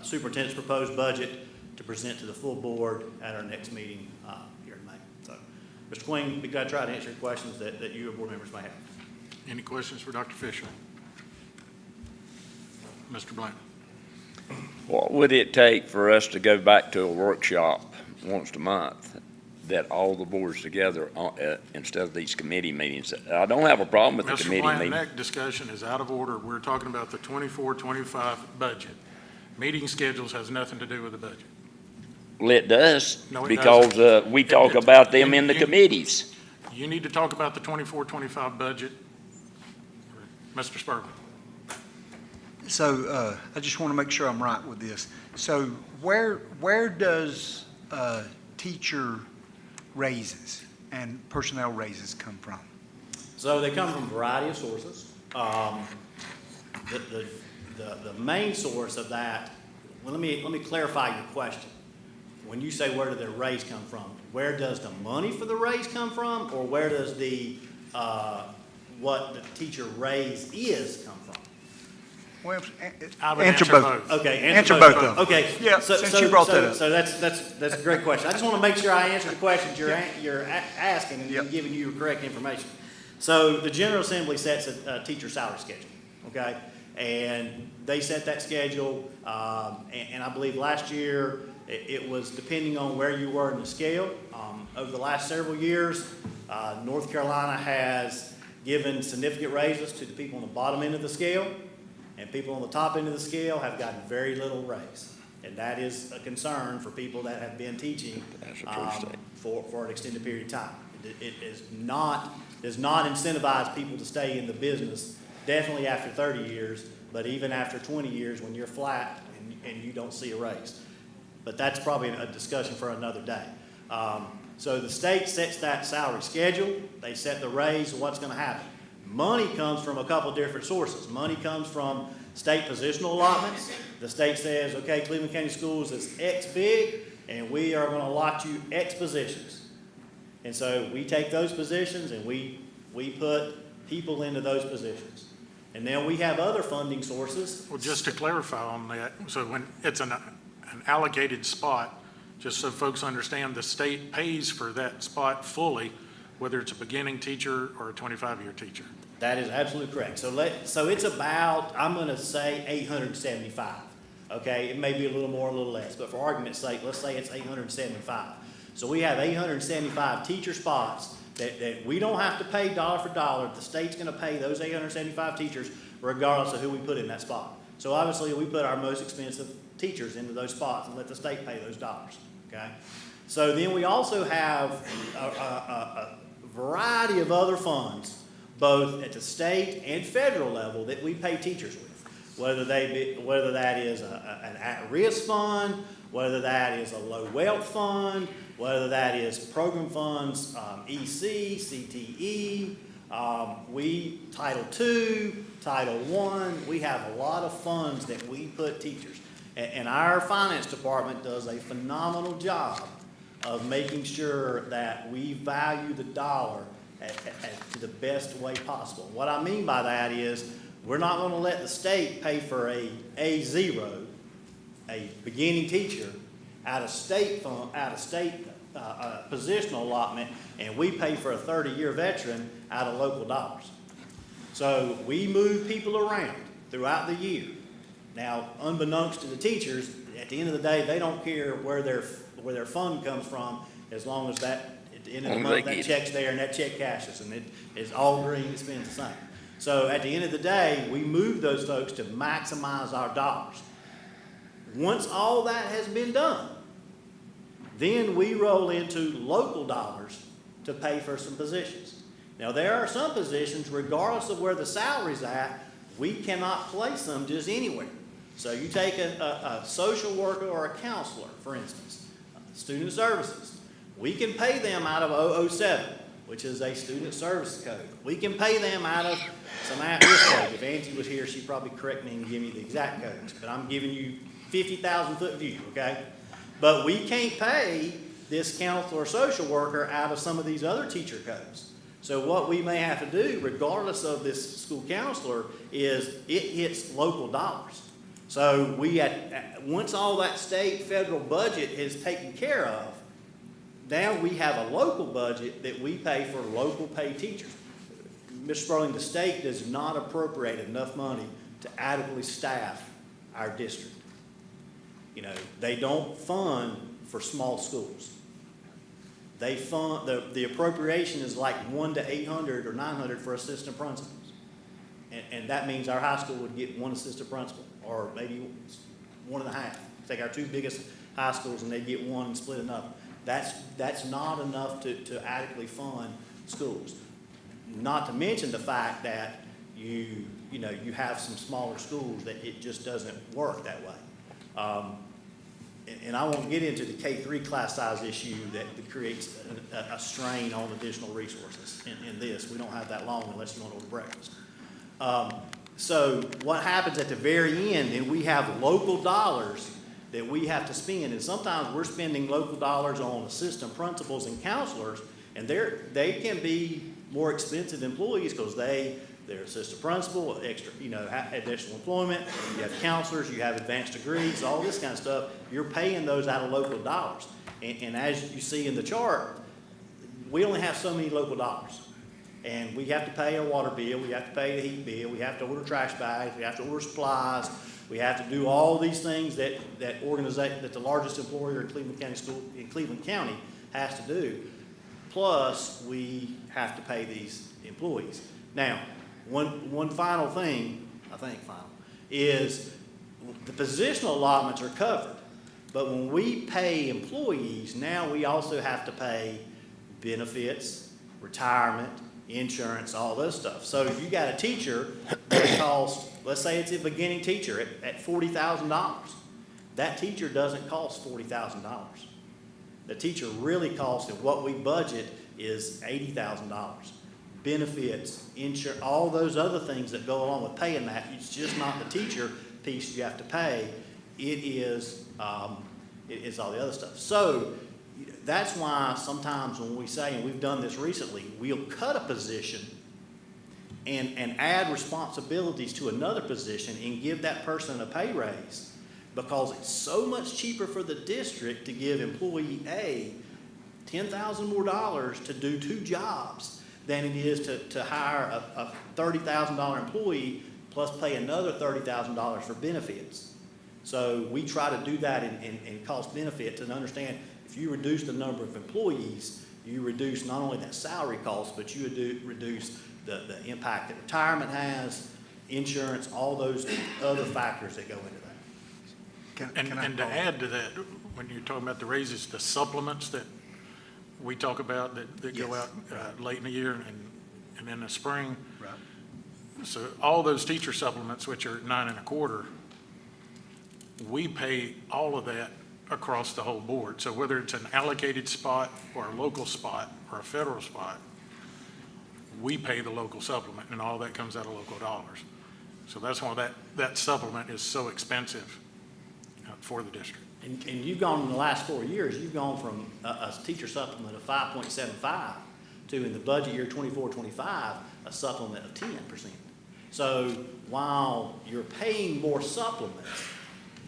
superintendent's proposed budget to present to the full board at our next meeting here in May. So, Mr. Queen, we've got to try to answer your questions that you board members may have. Any questions for Dr. Fisher? Mr. Blanton? What would it take for us to go back to a workshop once a month that all the boards together instead of these committee meetings? I don't have a problem with the committee Mr. Blanton, meeting. that discussion is out of order. We're talking about the 24-25 budget. Meeting schedules has nothing to do with the budget. Well, it does, No, it because we talk about them in the you- committees. You need to talk about the 24-25 budget. Mr. Spurgeon. So I just want to make sure I'm right with this. So where does teacher raises and personnel raises come from? So they come from a variety of sources. The main source of that, well, let me clarify your question. When you say where did their raise come from, where does the money for the raise come from, or where does the what the teacher raise is come from? Well, I would answer both. Okay, Answer both of them. Okay, Yeah, since you brought that up. So that's a great question. I just want to make sure I answer the questions you're asking and Yep. giving you correct information. So the General Assembly sets a teacher salary schedule, okay? And they set that schedule, and I believe last year it was depending on where you were in the scale. Over the last several years, North Carolina has given significant raises to the people on the bottom end of the scale, and people on the top end of the scale have gotten very little raise. And that is a concern for people that have been teaching That's a true statement. for an extended period of time. It is not does not incentivize people to stay in the business, definitely after 30 years, but even after 20 years when you're flat and you don't see a raise. But that's probably a discussion for another day. So the state sets that salary schedule, they set the raise, what's gonna happen. Money comes from a couple different sources. Money comes from state positional allotments. The state says, okay, Cleveland County Schools is X big, and we are gonna allot you X positions. And so we take those positions and we put people into those positions. And then we have other funding sources. Well, just to clarify on that, so when it's an allocated spot, just so folks understand, the state pays for that spot fully, whether it's a beginning teacher or a 25-year teacher. That is absolutely correct. So it's about, I'm gonna say 875, okay? It may be a little more, a little less, but for argument's sake, let's say it's 875. So we have 875 teacher spots that we don't have to pay dollar for dollar. The state's gonna pay those 875 teachers regardless of who we put in that spot. So obviously, we put our most expensive teachers into those spots and let the state pay those dollars, okay? So then we also have a variety of other funds, both at the state and federal level, that we pay teachers with. Whether that is an at-risk fund, whether that is a low wealth fund, whether that is program funds, EC, CTE, Title II, Title I, we have a lot of funds that we put teachers. And our finance department does a phenomenal job of making sure that we value the dollar to the best way possible. What I mean by that is, we're not gonna let the state pay for a A0, a beginning teacher, out of state fund, positional allotment, and we pay for a 30-year veteran out of local dollars. So we move people around throughout the year. Now, unbeknownst to the teachers, at the end of the day, they don't care where their fund comes from, as long as that, at the end of the month, that check's there and that check cashes, and it's all green, it spends the same. So at the end of the day, we move those folks to maximize our dollars. Once all that has been done, then we roll into local dollars to pay for some positions. Now, there are some positions, regardless of where the salary's at, we cannot place them just anywhere. So you take a social worker or a counselor, for instance, student services. We can pay them out of 007, which is a student services code. We can pay them out of some at-risk code. If Angie was here, she'd probably correct me and give me the exact codes, but I'm giving you 50,000-foot view, okay? But we can't pay this counselor or social worker out of some of these other teacher codes. So what we may have to do, regardless of this school counselor, is it hits local dollars. So once all that state, federal budget is taken care of, now we have a local budget that we pay for local paid teachers. Mr. Sperling, the state does not appropriate enough money to adequately staff our district. You know, they don't fund for small schools. They fund, the appropriation is like 1 to 800 or 900 for assistant principals. And that means our high school would get one assistant principal, or maybe 1.5. Take our two biggest high schools and they get one and split another. That's not enough to adequately fund schools. Not to mention the fact that you have some smaller schools that it just doesn't work that way. And I won't get into the K-3 class size issue that creates a strain on additional resources in this. We don't have that long unless you want to order breakfast. So what happens at the very end, and we have local dollars that we have to spend, and sometimes we're spending local dollars on assistant principals and counselors, and they can be more expensive employees because they're assistant principal, extra, additional employment, you have counselors, you have advanced degrees, all this kind of stuff. You're paying those out of local dollars. And as you see in the chart, we only have so many local dollars. And we have to pay a water bill, we have to pay a heat bill, we have to order trash bags, we have to order supplies, we have to do all these things that the largest employer in Cleveland County has to do. Plus, we have to pay these employees. Now, one final thing, is the positional allotments are covered. But when we pay employees, now we also have to pay benefits, retirement, insurance, all those stuff. So if you got a teacher that costs, let's say it's a beginning teacher at $40,000, that teacher doesn't cost $40,000. The teacher really costs, and what we budget is $80,000. Benefits, insurance, all those other things that go along with paying that. It's just not the teacher piece you have to pay. It is all the other stuff. So that's why sometimes when we say, and we've done this recently, we'll cut a position and add responsibilities to another position and give that person a pay raise, because it's so much cheaper for the district to give employee A $10,000 more to do 2 jobs than it is to hire a $30,000 employee plus pay another $30,000 for benefits. So we try to do that in cost benefits and understand if you reduce the number of employees, you reduce not only that salary cost, but you reduce the impact that retirement has, insurance, all those other factors that go into that. And to add to that, when you're talking about the raises, the supplements that we talk about that go out late in the year and in the spring. Right. So all those teacher supplements, which are 9 1/4, we pay all of that across the whole board. So whether it's an allocated spot or a local spot or a federal spot, we pay the local supplement, and all that comes out of local dollars. So that's why that supplement is so expensive for the district. And you've gone in the last 4 years, you've gone from a teacher supplement of 5.75 to, in the budget year 24-25, a supplement of 10%. So while you're paying more supplements,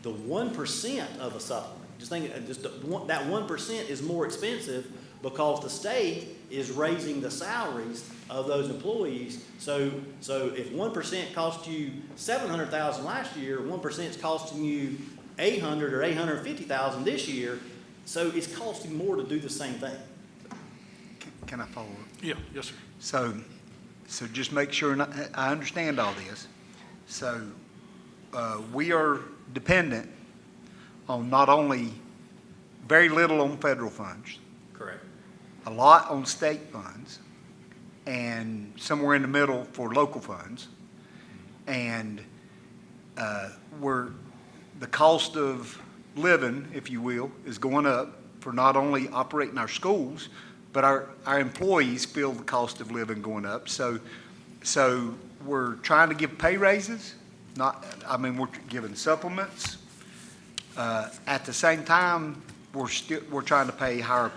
the 1% of a supplement, just think, that 1% is more expensive because the state is raising the salaries of those employees. So if 1% cost you $700,000 last year, 1% is costing you $800,000 or $850,000 this year. So it's costing more to do the same thing. Can I follow up? Yeah, yes, sir. So just make sure I understand all this. So we are dependent on not only very little on federal funds, Correct. a lot on state funds, and somewhere in the middle for local funds. And the cost of living, if you will, is going up for not only operating our schools, but our employees feel the cost of living going up. So we're trying to give pay raises, we're giving supplements. At the same time, we're trying to pay higher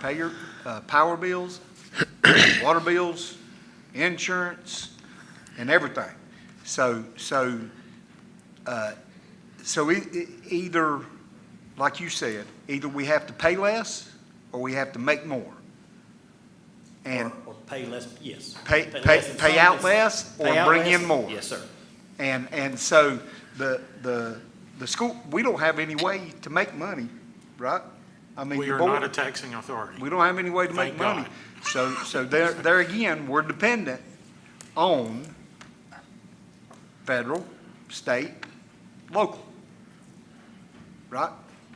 power bills, water bills, insurance, and everything. So either, like you said, either we have to pay less or we have to make more. And Or pay less, yes. pay less out less or pay out bring less. in more. Yes, sir. And so the school, we don't have any way to make money, right? I mean, We the are board- not a taxing authority. We don't have any way to make Thank money. God. So there again, we're dependent on federal, state, local. Right?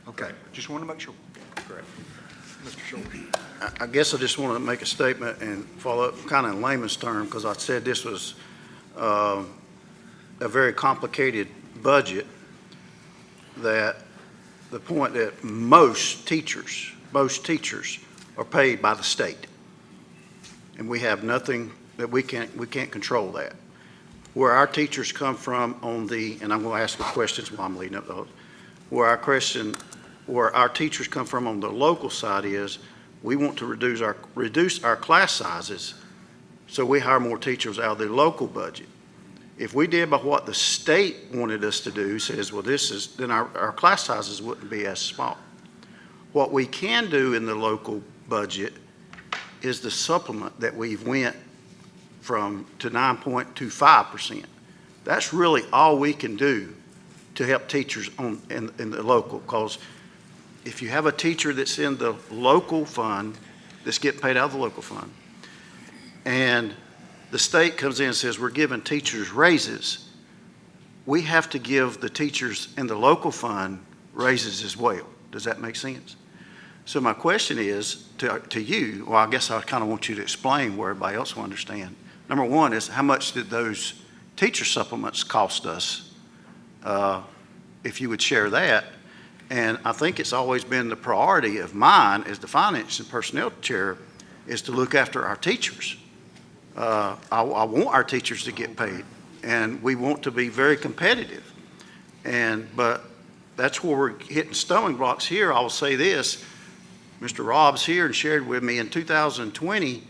Okay, just want to make sure. Correct. Mr. Shores. I guess I just want to make a statement and follow up kind of in layman's term, because I said this was a very complicated budget, that the point that most teachers are paid by the state. And we have nothing that we can't control that. Where our teachers come from and I'm going to ask the questions while I'm leading up those, where our teachers come from on the local side is, we want to reduce our class sizes, so we hire more teachers out of the local budget. If we did by what the state wanted us to do, says, well, then our class sizes wouldn't be as small. What we can do in the local budget is the supplement that we've went to 9.25%. That's really all we can do to help teachers in the local, because if you have a teacher that's in the local fund, that's getting paid out of the local fund, and the state comes in and says, we're giving teachers raises, we have to give the teachers in the local fund raises as well. Does that make sense? So my question is to you, well, I guess I kind of want you to explain where everybody else will understand Number one is, how much did those teacher supplements cost us? If you would share that. And I think it's always been the priority of mine as the Finance and Personnel Chair is to look after our teachers. I want our teachers to get paid, and we want to be very competitive. But that's where we're hitting stumbling blocks here. I will say this, Mr. Robb's here and shared with me in 2020,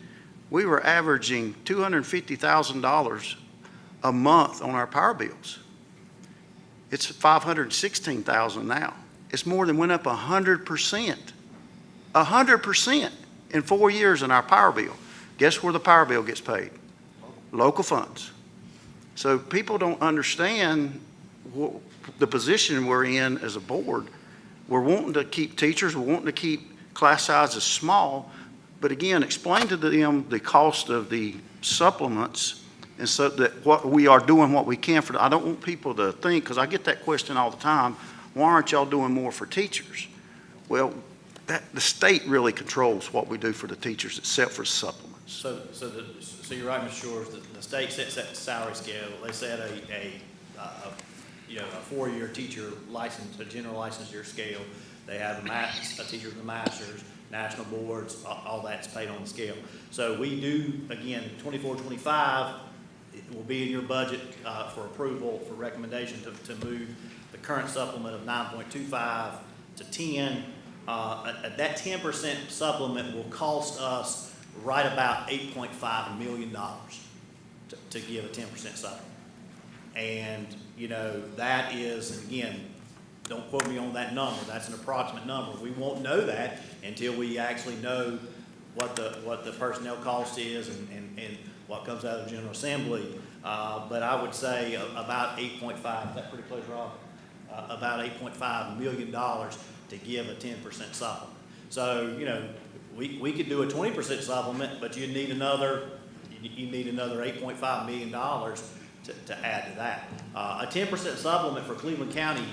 we were averaging $250,000 a month on our power bills. It's $516,000 now. It's more than went up 100%. 100% in 4 years in our power bill. Guess where the power bill gets paid? Local funds. So people don't understand the position we're in as a board. We're wanting to keep teachers, we're wanting to keep class sizes small, but again, explain to them the cost of the supplements, and so that what we are doing what we can for. I don't want people to think, because I get that question all the time, why aren't y'all doing more for teachers? Well, the state really controls what we do for the teachers except for supplements. So you're right, Mr. Shores, the state sets that salary scale. They set a 4-year teacher license, a general licensure scale. They have a teacher with a master's, national boards, all that's paid on the scale. So we do, again, 24-25, it will be in your budget for approval, for recommendation to move the current supplement of 9.25 to 10. That 10% supplement will cost us right about $8.5 million to give a 10% supplement. And, that is, and again, don't quote me on that number. That's an approximate number. We won't know that until we actually know what the personnel cost is and what comes out of the General Assembly. But I would say about 8.5, is that pretty close, Rob? About $8.5 million to give a 10% supplement. So, we could do a 20% supplement, but you need another $8.5 million to add to that. A 10% supplement for Cleveland County,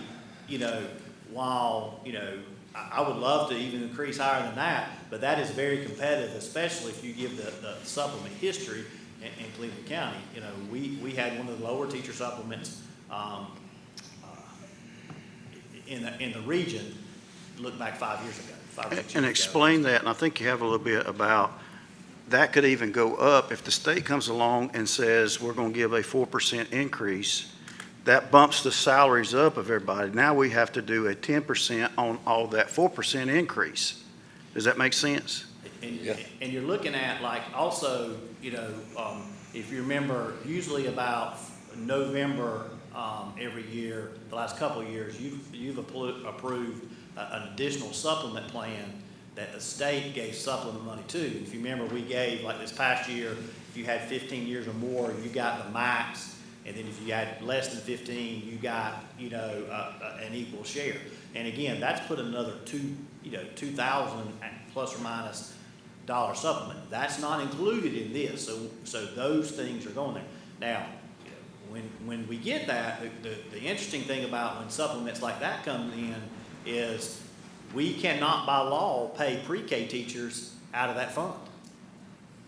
while, I would love to even increase higher than that, but that is very competitive, especially if you give the supplement history in Cleveland County. We had one of the lower teacher supplements in the region, look back 5 years ago, 5 or 6 years And ago. explain that, and I think you have a little bit about, that could even go up if the state comes along and says, we're going to give a 4% increase. That bumps the salaries up of everybody. Now we have to do a 10% on all that 4% increase. Does that make sense? And you're looking at, like, also, if you remember, usually about November every year, the last couple of years, you've approved an additional supplement plan that the state gave supplement money to. If you remember, we gave, like this past year, if you had 15 years or more, you got the max, and then if you had less than 15, you got, an equal share. And again, that's put another $2,000 plus or minus dollar supplement. That's not included in this, so those things are going there. Now, when we get that, the interesting thing about when supplements like that come in is we cannot by law pay pre-K teachers out of that fund.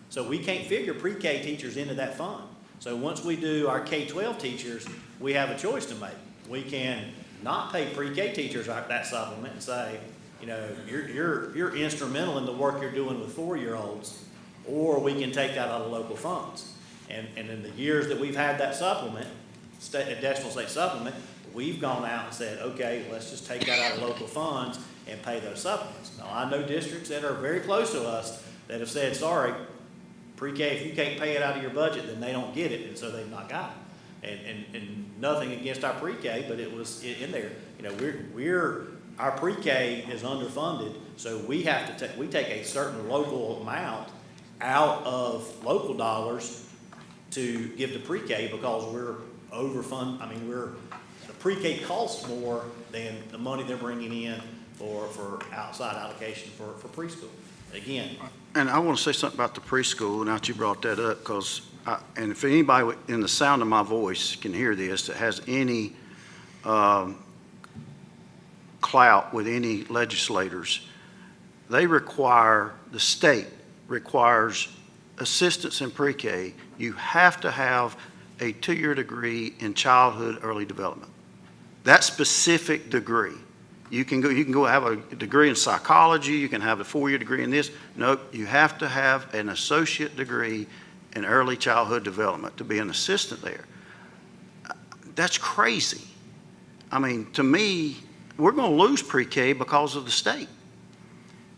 So we can't figure pre-K teachers into that fund. So once we do our K-12 teachers, we have a choice to make. We can not pay pre-K teachers that supplement and say, you're instrumental in the work you're doing with 4-year-olds, or we can take that out of local funds. And in the years that we've had that supplement, additional state supplement, we've gone out and said, okay, let's just take that out of local funds and pay those supplements. Now, I know districts that are very close to us that have said, sorry, pre-K, if you can't pay it out of your budget, then they don't get it, and so they've not got it. And nothing against our pre-K, but it was in there. Our pre-K is underfunded, so we have to we take a certain local amount out of local dollars to give to pre-K because we're overfunded. I mean, the pre-K costs more than the money they're bringing in for outside allocation for preschool. Again. And I want to say something about the preschool, now that you brought that up, because, and if anybody in the sound of my voice can hear this, that has any clout with any legislators, the state requires assistants in pre-K, you have to have a 2-year degree in childhood early development. That specific degree. You can go have a degree in psychology, you can have a 4-year degree in this. Nope, you have to have an associate degree in early childhood development to be an assistant there. That's crazy. I mean, to me, we're going to lose pre-K because of the state.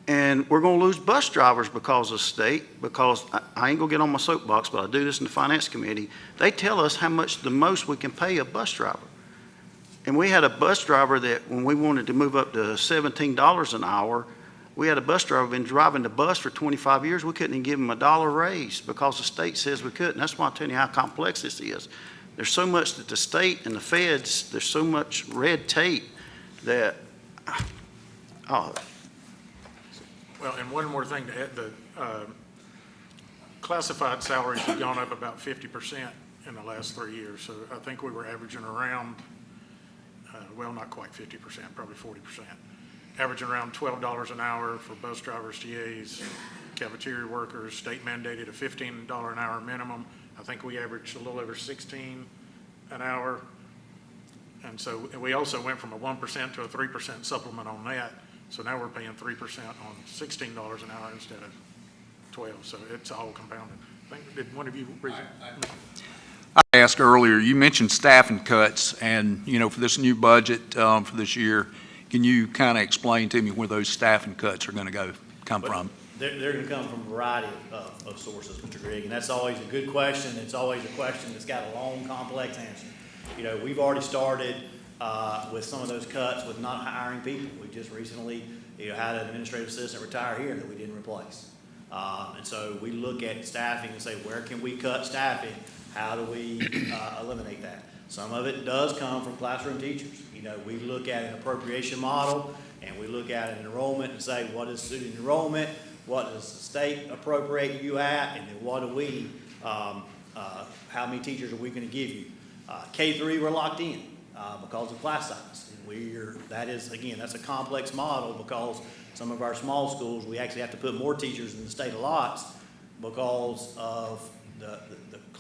And we're going to lose bus drivers because of the state, because I ain't going to get on my soapbox, but I do this in the finance committee. They tell us how much the most we can pay a bus driver. And we had a bus driver that when we wanted to move up to $17 an hour, we had a bus driver been driving the bus for 25 years. We couldn't even give him $1 raise because the state says we couldn't. That's why I'm telling you how complex this is. There's so much that the state and the feds, there's so much red tape that, oh. Well, and one more thing to add, the classified salaries have gone up about 50% in the last 3 years. So I think we were averaging around, well, not quite 50%, probably 40%. Averaging around $12 an hour for bus drivers, TAs, cafeteria workers, state mandated a $15 an hour minimum. I think we averaged a little over 16 an hour. And so we also went from a 1% to a 3% supplement on that. So now we're paying 3% on $16 an hour instead of 12. So it's all compounded. Did one of you raise it? I asked earlier, you mentioned staffing cuts, and, for this new budget for this year, can you kind of explain to me where those staffing cuts are going to come from? They're going to come from a variety of sources, Mr. Grigg, and that's always a good question. It's always a question that's got a long, complex answer. We've already started with some of those cuts with not hiring people. We just recently had an administrative assistant retire here that we didn't replace. And so we look at staffing and say, where can we cut staffing? How do we eliminate that? Some of it does come from classroom teachers. We look at an appropriation model and we look at an enrollment and say, what is student enrollment? What does the state appropriate you at? And then what do we, how many teachers are we going to give you? K-3, we're locked in because of class size. That's a complex model because some of our small schools, we actually have to put more teachers than the state allots because of the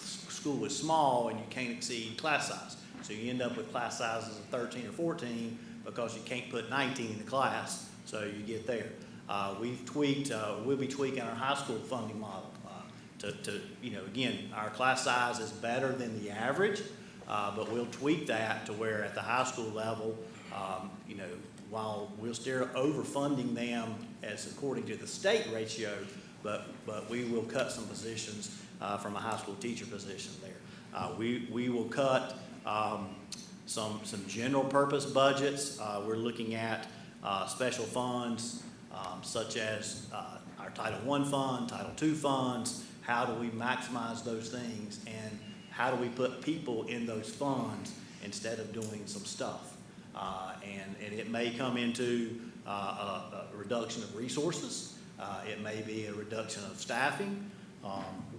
school is small and you can't exceed class size. So you end up with class sizes of 13 or 14 because you can't put 19 in the class, so you get there. We've tweaked, we'll be tweaking our high school funding model again, our class size is better than the average, but we'll tweak that to where at the high school level, while we're still overfunding them as according to the state ratio, but we will cut some positions from a high school teacher position there. We will cut some general purpose budgets. We're looking at special funds such as our Title I fund, Title II funds. How do we maximize those things, and how do we put people in those funds instead of doing some stuff? And it may come into a reduction of resources. It may be a reduction of staffing.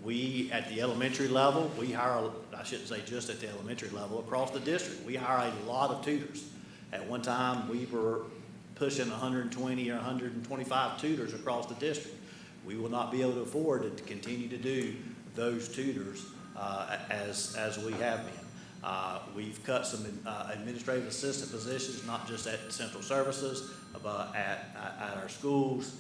We, at the elementary level, we hire, I shouldn't say just at the elementary level, across the district, we hire a lot of tutors. At one time, we were pushing 120 or 125 tutors across the district. We will not be able to afford to continue to do those tutors as we have been. We've cut some administrative assistant positions, not just at central services, but at our schools.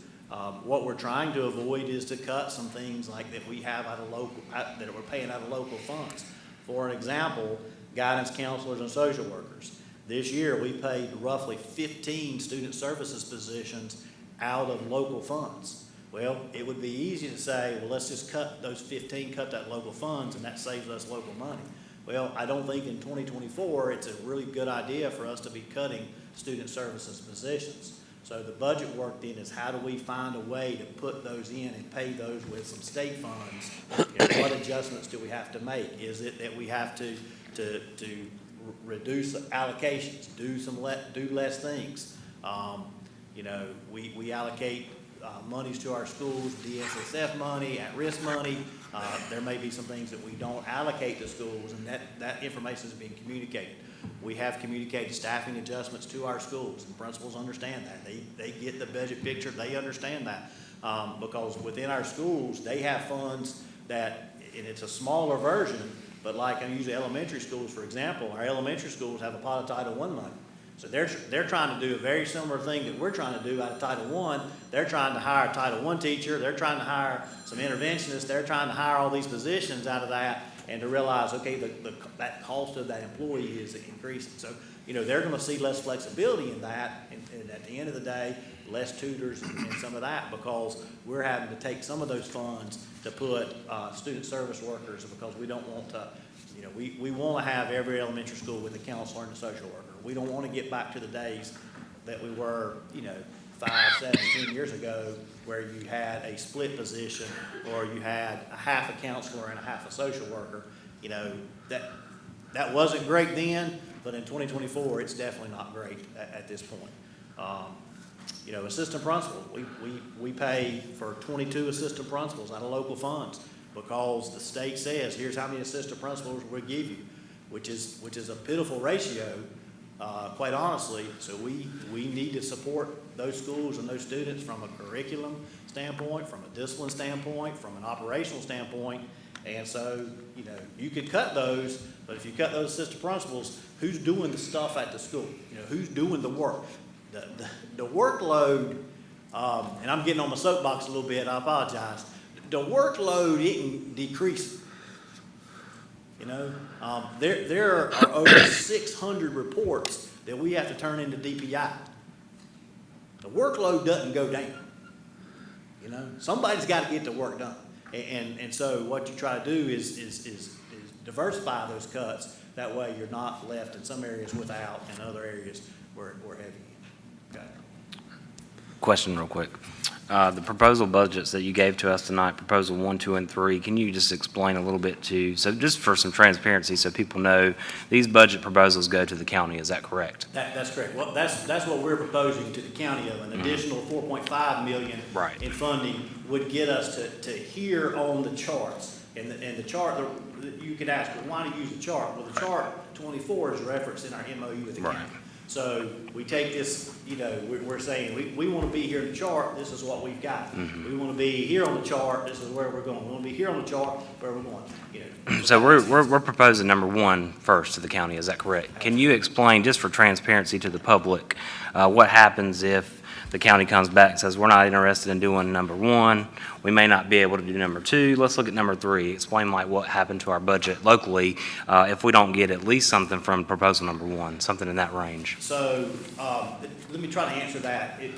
What we're trying to avoid is to cut some things like that we have that we're paying out of local funds. For an example, guidance counselors and social workers. This year, we paid roughly 15 student services positions out of local funds. Well, it would be easy to say, well, let's just cut those 15, cut that local funds, and that saves us local money. Well, I don't think in 2024, it's a really good idea for us to be cutting student services positions. So the budget work then is how do we find a way to put those in and pay those with some state funds? What adjustments do we have to make? Is it that we have to reduce allocations, do less things? We allocate monies to our schools, DSSF money, at-risk money. There may be some things that we don't allocate to schools, and that information is being communicated. We have communicated staffing adjustments to our schools, and principals understand that. They get the budget picture, they understand that. Because within our schools, they have funds that, and it's a smaller version, but like I'm using elementary schools, for example, our elementary schools have a pot of Title I money. So they're trying to do a very similar thing that we're trying to do out of Title I. They're trying to hire a Title I teacher, they're trying to hire some interventionists, they're trying to hire all these positions out of that, and to realize, okay, that cost of that employee is increasing. So, they're gonna see less flexibility in that, and at the end of the day, less tutors and some of that, because we're having to take some of those funds to put student service workers, because we don't want to, we want to have every elementary school with a counselor and a social worker. We don't want to get back to the days that we were, 5, 7, 10 years ago, where you had a split position, or you had a half a counselor and a half a social worker. That wasn't great then, but in 2024, it's definitely not great at this point. Assistant principal, we pay for 22 assistant principals out of local funds, because the state says, here's how many assistant principals we'll give you, which is a pitiful ratio, quite honestly. So we need to support those schools and those students from a curriculum standpoint, from a discipline standpoint, from an operational standpoint. And so, you could cut those, but if you cut those assistant principals, who's doing the stuff at the school? Who's doing the work? The workload, and I'm getting on my soapbox a little bit, I apologize. The workload isn't decreasing. There are over 600 reports that we have to turn into DPI. The workload doesn't go down. Somebody's got to get the work done. And so what you try to do is diversify those cuts. That way you're not left in some areas without and other areas where we're heavy. Okay. Question real quick. The proposal budgets that you gave to us tonight, proposal 1, 2, and 3, can you just explain a little bit so just for some transparency, so people know these budget proposals go to the county, is that correct? That's correct. Well, that's what we're proposing to the county of an additional $4.5 million Right. in funding would get us to here on the charts. And the chart, you could ask, well, why do you use the chart? Well, the chart 24 is referenced in our MOU with the Right. county. So we take this, we're saying, we want to be here in the chart, this is what we've got. We want to be here on the chart, this is where we're going. We want to be here on the chart, where we're going. So we're proposing number 1 first to the county, is that correct? Can you explain, just for transparency to the public, what happens if the county comes back and says, we're not interested in doing number 1, we may not be able to do number 2, let's look at number 3. Explain what happened to our budget locally if we don't get at least something from proposal number 1, something in that range. So let me try to answer that in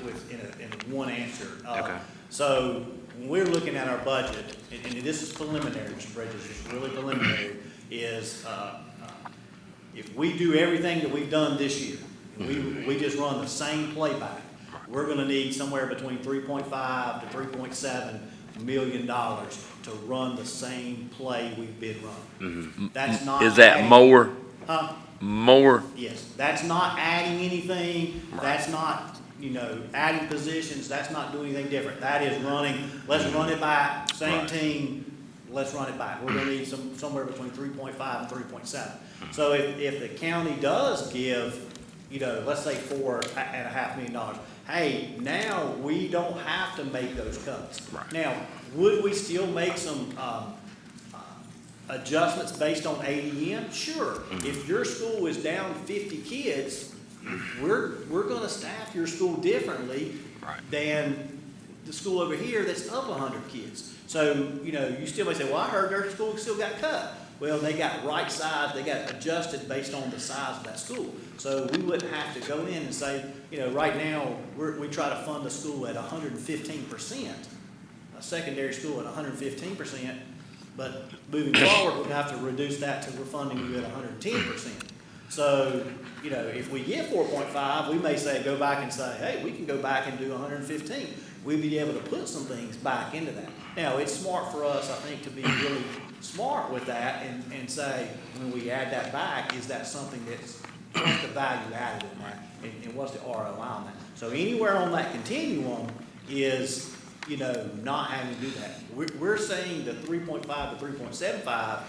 one answer. Okay. So when we're looking at our budget, and this is preliminary, Mr. Bridges, it's really preliminary, is if we do everything that we've done this year, we just run the same playback, we're going to need somewhere between $3.5 to $3.7 million to run the same play we've been running. Mm-hmm. That's not Is that adding- more? Huh? More? Yes, that's not adding anything, Right. that's not, adding positions, that's not doing anything different. That is running, let's run it back, same Right. team, let's run it back. We're gonna need somewhere between 3.5 and 3.7. So if the county does give, let's say $4.5 million, hey, now we don't have to make those cuts. Right. Now, would we still make some, adjustments based on ADM? Sure. If your school is down 50 kids, we're going to staff your school differently Right. than the school over here that's up 100 kids. So, you still may say, well, I heard their school still got cut. Well, they got right size, they got adjusted based on the size of that school. So we wouldn't have to go in and say, right now, we try to fund a school at 115%, a secondary school at 115%, but moving forward, we're gonna have to reduce that to we're funding you at 110%. So, if we get 4.5, we may go back and say, hey, we can go back and do 115. We'd be able to put some things back into that. Now, it's smart for us, I think, to be really smart with that and say, when we add that back, is that something what's the value added in that? And what's the ROI on that? So anywhere on that continuum is, not having to do that. We're saying the 3.5 to 3.75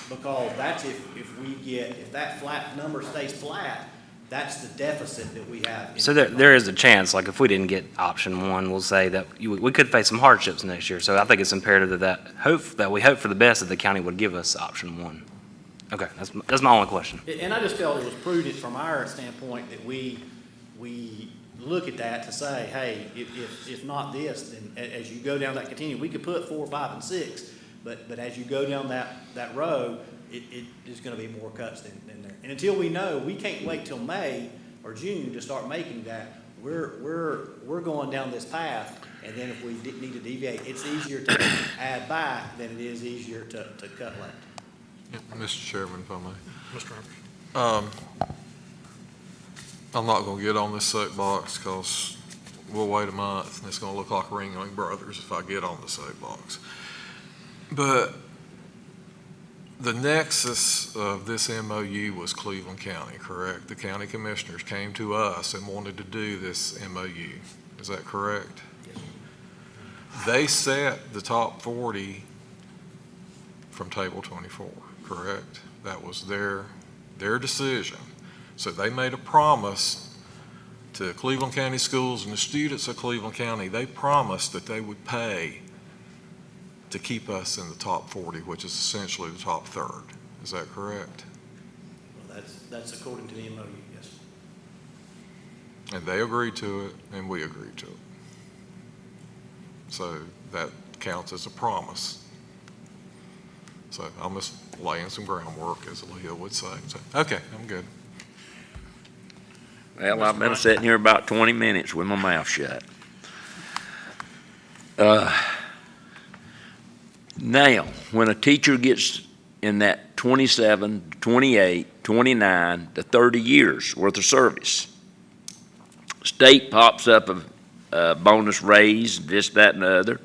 because that's if that flat number stays flat, that's the deficit that we have. So there is a chance, like if we didn't get option one, we'll say that we could face some hardships next year. So I think it's imperative that we hope for the best that the county would give us option one. Okay, that's my only question. And I just felt it was prudent from our standpoint that we look at that to say, hey, if not this, then as you go down that continuum, we could put 4, 5, and 6, but as you go down that road, it is gonna be more cuts than there. And until we know, we can't wait till May or June to start making that. We're going down this path, and then if we need to deviate, it's easier to add back than it is easier to cut left. Mr. Chairman, if I may. Mr. Roberts. I'm not gonna get on this soapbox because we'll wait a month and it's gonna look like Ringling Brothers if I get on the soapbox. But the nexus of this MOU was Cleveland County, correct? The county commissioners came to us and wanted to do this MOU. Is that correct? They set the top 40 from table 24, correct? That was their decision. So they made a promise to Cleveland County schools and the students of Cleveland County. They promised that they would pay to keep us in the top 40, which is essentially the top third. Is that correct? Well, that's according to the MOU, yes. And they agreed to it, and we agreed to it. So that counts as a promise. So I'm just laying some groundwork, as Leah would say. So, okay, I'm good. Well, I've been sitting here about 20 minutes with my mouth shut. Now, when a teacher gets in that 27, 28, 29 to 30 years worth of service, state pops up a bonus raise, this, that, and the other,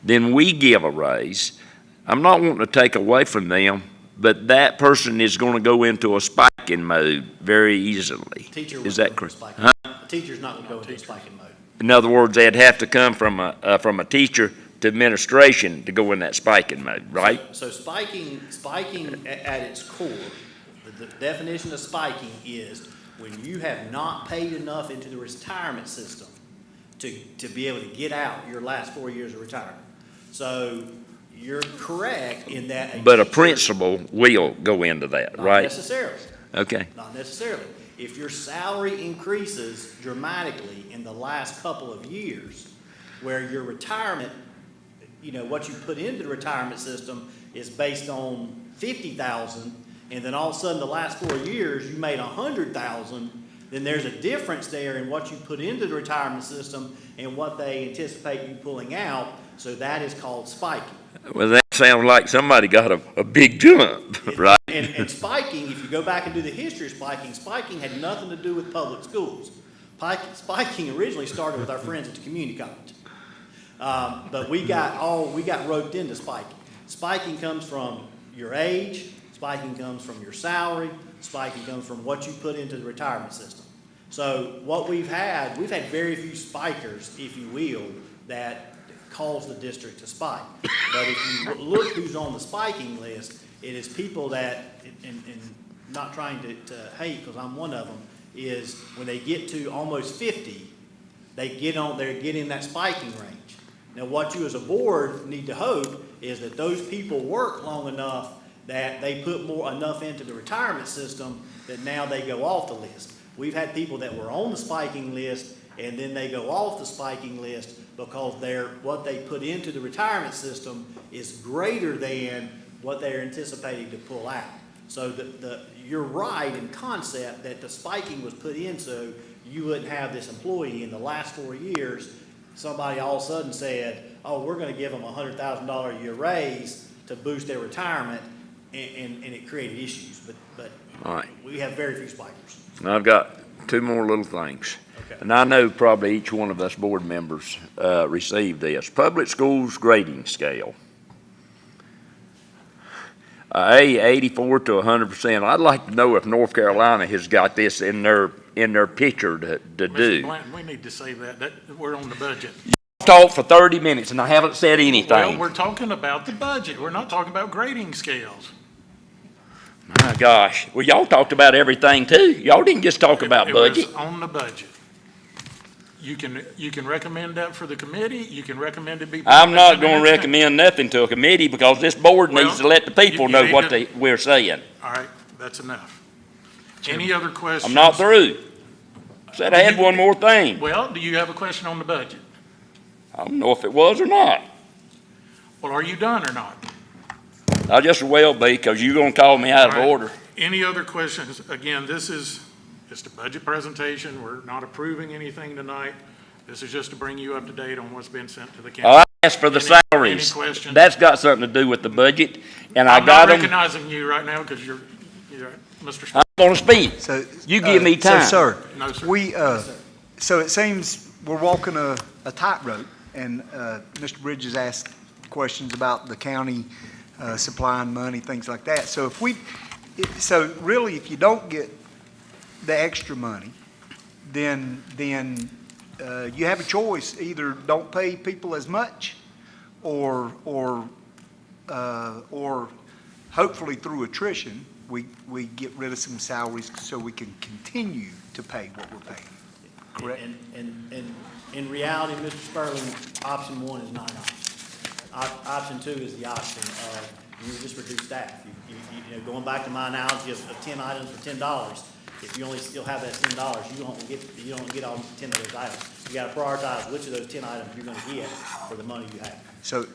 then we give a raise. I'm not wanting to take away from them, but that person is going to go into a spiking mode very easily. Is that correct? Huh? The teacher's not going to go into spiking mode. In other words, they'd have to come from a teacher to administration to go in that spiking mode, right? So spiking at its core, the definition of spiking is when you have not paid enough into the retirement system to be able to get out your last 4 years of retirement. So you're correct in that. But a principal will go into that, right? Not necessarily. Okay. Not necessarily. If your salary increases dramatically in the last couple of years, where your retirement, what you put into the retirement system is based on $50,000, and then all of a sudden the last 4 years you made $100,000, then there's a difference there in what you put into the retirement system and what they anticipate you pulling out. So that is called spiking. Well, that sounds like somebody got a big jump, right? And spiking, if you go back and do the history of spiking had nothing to do with public schools. Spiking originally started with our friends at the community college. But we got roped into spiking. Spiking comes from your age, spiking comes from your salary, spiking comes from what you put into the retirement system. So what we've had very few spikers, if you will, that cause the district to spike. But if you look who's on the spiking list, it is people that, and not trying to hate because I'm one of them, is when they get to almost 50, they get in that spiking range. Now what you as a board need to hope is that those people work long enough that they put enough into the retirement system that now they go off the list. We've had people that were on the spiking list and then they go off the spiking list because what they put into the retirement system is greater than what they're anticipating to pull out. So you're right in concept that the spiking was put in so you wouldn't have this employee in the last 4 years, somebody all of a sudden said, oh, we're going to give them a $100,000 a year raise to boost their retirement, and it created issues. But All right. we have very few spikers. I've got two more little things. Okay. And I know probably each one of us board members received this. Public schools grading scale. 84 to 100%. I'd like to know if North Carolina has got this in their picture to Mr. do. Blanton, we need to say that we're on the budget. Talked for 30 minutes and I haven't said anything. Well, we're talking about the budget. We're not talking about grading scales. My gosh. Well, y'all talked about everything too. Y'all didn't just talk about It was budget. on the budget. You can recommend that for the committee, you can recommend it be. I'm not in the gonna next thing. recommend nothing to a committee because this board needs Well, to let the people you know need what to- we're saying. All right, that's enough. Any other questions? I'm not through. Said I had one more thing. Well, do you have a question on the budget? I don't know if it was or not. Well, are you done or not? I just will be, because you're gonna call me out of All right. order. Any other questions? Again, this is just a budget presentation. We're not approving anything tonight. This is just to bring you up to date on what's been sent to the county. I asked for the Any salaries. questions? That's got something to do with the budget, and I I'm got not them. recognizing you right now because you're Mr. I'm gonna speak. So. You give me So, time. sir, No, sir. So it seems we're walking a tightrope, and Mr. Bridges asked questions about the county supplying money, things like that. So so really, if you don't get the extra money, then you have a choice. Either don't pay people as much, or hopefully through attrition, we get rid of some salaries so we can continue to pay what we're paying. Correct? And in reality, Mr. Spurling, option one is not an option. Option two is the option of you just reduce staff. You know, going back to my analogy of 10 items for $10, if you only still have that $10, you don't get all 10 of those items. You gotta prioritize which of those 10 items you're gonna get for the money you have. So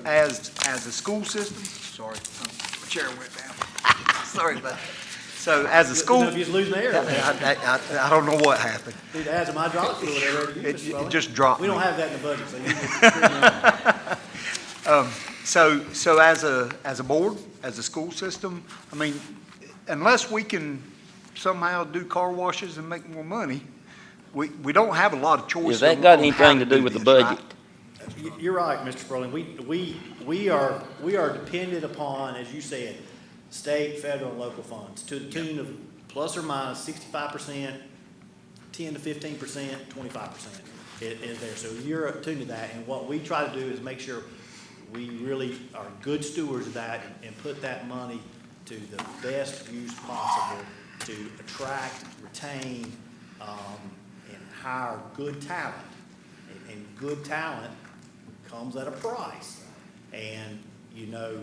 as a school system, sorry, my chair went down. Sorry about that. So as a school. If you're losing air. I don't know what happened. Dude, to add some hydraulic fluid over there to you, It Mr. Spurling. just dropped We don't me. have that in the budget, so you can. So as a board, as a school system, I mean, unless we can somehow do car washes and make more money, we don't have a lot of choice. Has that on got how anything to do with the this, right? budget? You're right, Mr. Spurling. We are dependent upon, as you said, state, federal, and local funds to the tune of plus or minus 65%, 10 to 15%, 25% is there. So you're attuned to that, and what we try to do is make sure we really are good stewards of that and put that money to the best use possible to attract, retain, and hire good talent. And good talent comes at a price. And, you know,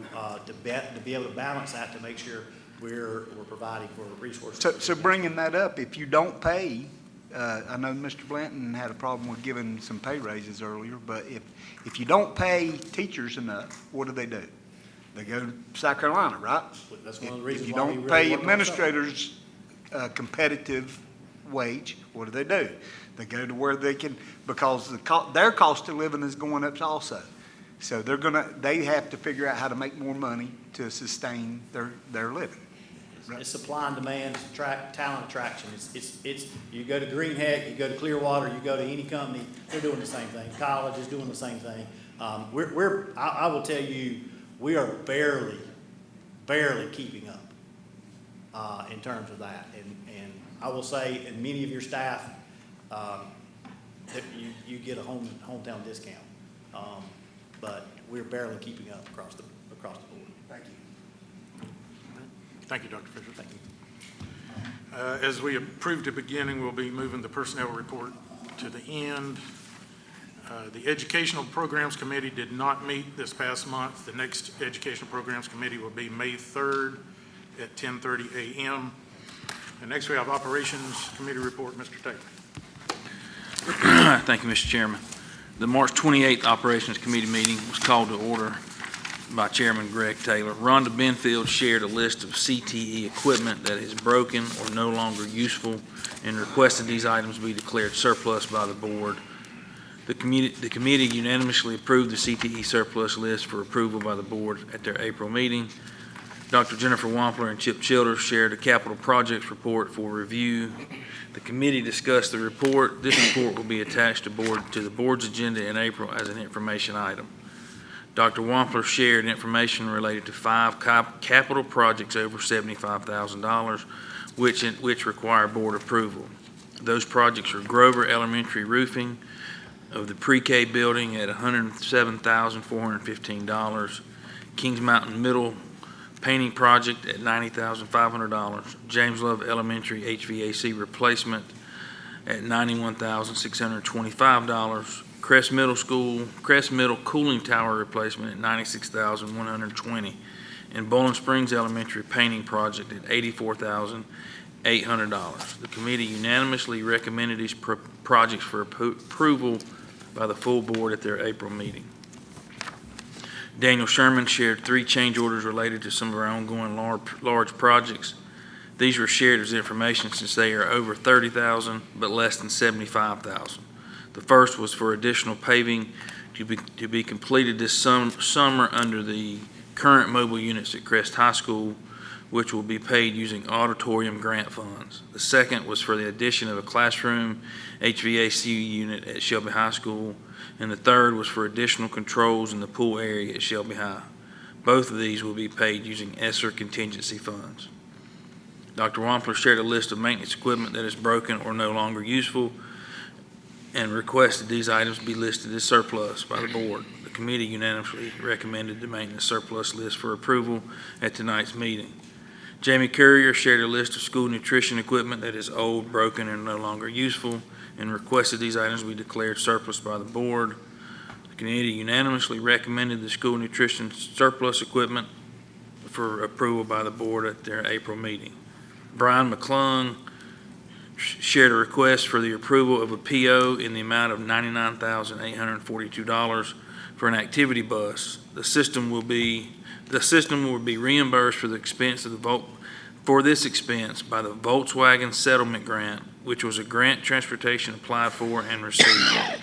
to be able to balance that, to make sure we're providing for resources. So bringing that up, if you don't pay, I know Mr. Blanton had a problem with giving some pay raises earlier, but if you don't pay teachers enough, what do? They go to South Carolina, right? That's one of the reasons If you why we don't really pay work on ourselves. administrators a competitive wage, what do? They go to where they can, because their cost of living is going up also. So they have to figure out how to make more money to sustain their living. It's supply and demand, it's talent attraction. It's, you go to Green Heck, you go to Clearwater, you go to any company, they're doing the same thing. College is doing the same thing. I will tell you, we are barely keeping up, in terms of that. And I will say, and many of your staff, that you get a hometown discount. But we're barely keeping up across the board. Thank you. Thank you, Dr. Fisher. Thank you. As we approved at the beginning, we'll be moving the personnel report to the end. The Educational Programs Committee did not meet this past month. The next Educational Programs Committee will be May 3rd at 10:30 a.m. And next we have Operations Committee report, Mr. Taylor. Thank you, Mr. Chairman. The March 28th Operations Committee meeting was called to order by Chairman Greg Taylor. Rhonda Benfield shared a list of CTE equipment that is broken or no longer useful and requested these items be declared surplus by the board. The committee unanimously approved the CTE surplus list for approval by the board at their April meeting. Dr. Jennifer Wampler and Chip Childers shared a capital projects report for review. The committee discussed the report. This report will be attached to the board's agenda in April as an information item. Dr. Wampler shared information related to 5 capital projects over $75,000, which require board approval. Those projects are Grover Elementary roofing of the pre-K building at $107,415, Kings Mountain Middle painting project at $90,500. James Love Elementary HVAC replacement at $91,625. Crest Middle cooling tower replacement at $96,120. And Bowling Springs Elementary painting project at $84,800. The committee unanimously recommended these projects for approval by the full board at their April meeting. Daniel Sherman shared 3 change orders related to some of our ongoing large projects. These were shared as information since they are over $30,000 but less than $75,000. The first was for additional paving to be completed this summer under the current mobile units at Crest High School, which will be paid using auditorium grant funds. The second was for the addition of a classroom HVAC unit at Shelby High School, and the third was for additional controls in the pool area at Shelby High. Both of these will be paid using ESSER contingency funds. Dr. Wampler shared a list of maintenance equipment that is broken or no longer useful and requested these items be listed as surplus by the board. The committee unanimously recommended the maintenance surplus list for approval at tonight's meeting. Jamie Courier shared a list of school nutrition equipment that is old, broken, and no longer useful, and requested these items be declared surplus by the board. The committee unanimously recommended the school nutrition surplus equipment for approval by the board at their April meeting. Brian McClung shared a request for the approval of a PO in the amount of $99,842 for an activity bus. The system will be reimbursed for the expense of for this expense by the Volkswagen Settlement Grant, which was a grant transportation applied for and received.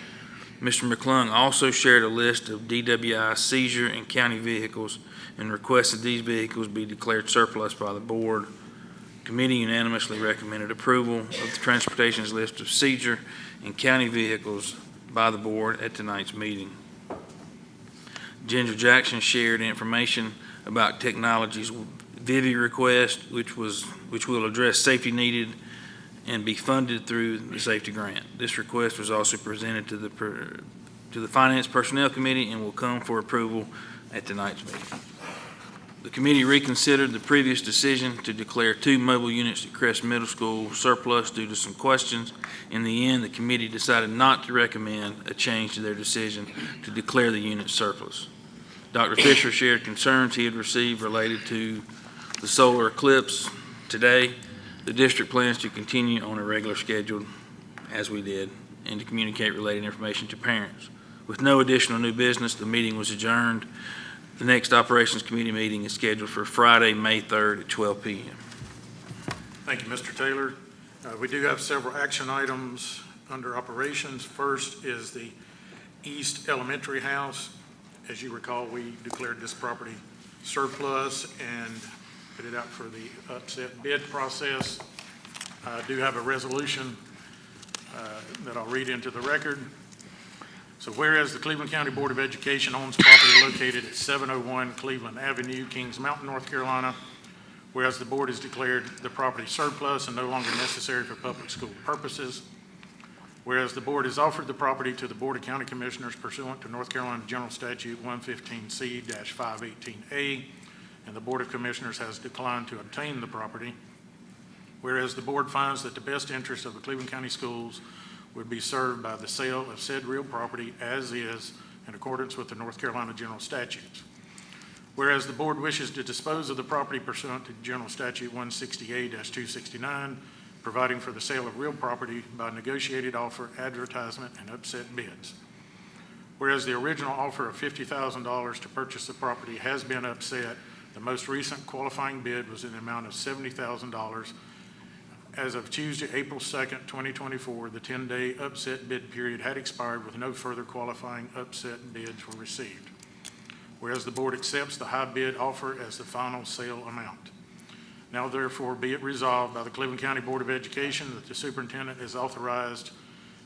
Mr. McClung also shared a list of DWI seizure and county vehicles and requested these vehicles be declared surplus by the board. Committee unanimously recommended approval of the transportation's list of seizure and county vehicles by the board at tonight's meeting. Ginger Jackson shared information about technology's Vivi request, which will address safety needed and be funded through the safety grant. This request was also presented to the Finance Personnel Committee and will come for approval at tonight's meeting. The committee reconsidered the previous decision to declare 2 mobile units at Crest Middle School surplus due to some questions. In the end, the committee decided not to recommend a change to their decision to declare the units surplus. Dr. Fisher shared concerns he had received related to the solar eclipse today. The district plans to continue on a regular schedule, as we did, and to communicate related information to parents. With no additional new business, the meeting was adjourned. The next Operations Committee meeting is scheduled for Friday, May 3rd at 12 p.m. Thank you, Mr. Taylor. We do have several action items under operations. First is the East Elementary House. As you recall, we declared this property surplus and put it out for the upset bid process. I do have a resolution that I'll read into the record. So whereas the Cleveland County Board of Education owns property located at 701 Cleveland Avenue, Kings Mountain, North Carolina, whereas the board has declared the property surplus and no longer necessary for public school purposes, whereas the board has offered the property to the Board of County Commissioners pursuant to North Carolina General Statute 115C-518A, and the Board of Commissioners has declined to obtain the property, whereas the board finds that the best interest of the Cleveland County Schools would be served by the sale of said real property as is in accordance with the North Carolina General Statutes. Whereas the board wishes to dispose of the property pursuant to General Statute 168-269, providing for the sale of real property by negotiated offer, advertisement, and upset bids. Whereas the original offer of $50,000 to purchase the property has been upset, the most recent qualifying bid was in the amount of $70,000. As of Tuesday, April 2nd, 2024, the 10-day upset bid period had expired with no further qualifying upset bids were received. Whereas the board accepts the high bid offer as the final sale amount. Now therefore be it resolved by the Cleveland County Board of Education that the superintendent is authorized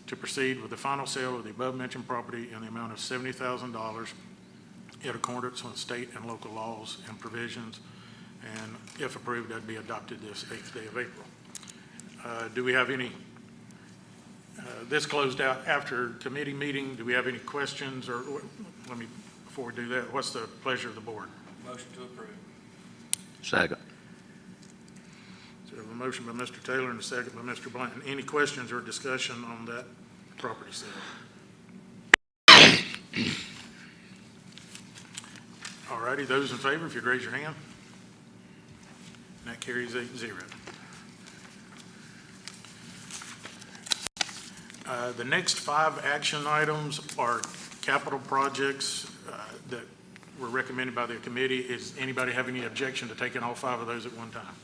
to proceed with the final sale of the above-mentioned property in the amount of $70,000 in accordance with state and local laws and provisions, and if approved, that'd be adopted this 8th day of April. Do we have any, this closed out after committee meeting, do we have any questions, or before we do that, what's the pleasure of the board? Motion to approve. Second. So we have a motion by Mr. Taylor and a second by Mr. Blanton. Any questions or discussion on that property sale? All righty, those in favor, if you'd raise your hand. And that carries 8-0. The next 5 action items are capital projects that were recommended by the committee. Is anybody have any objection to taking all 5 of those at one time?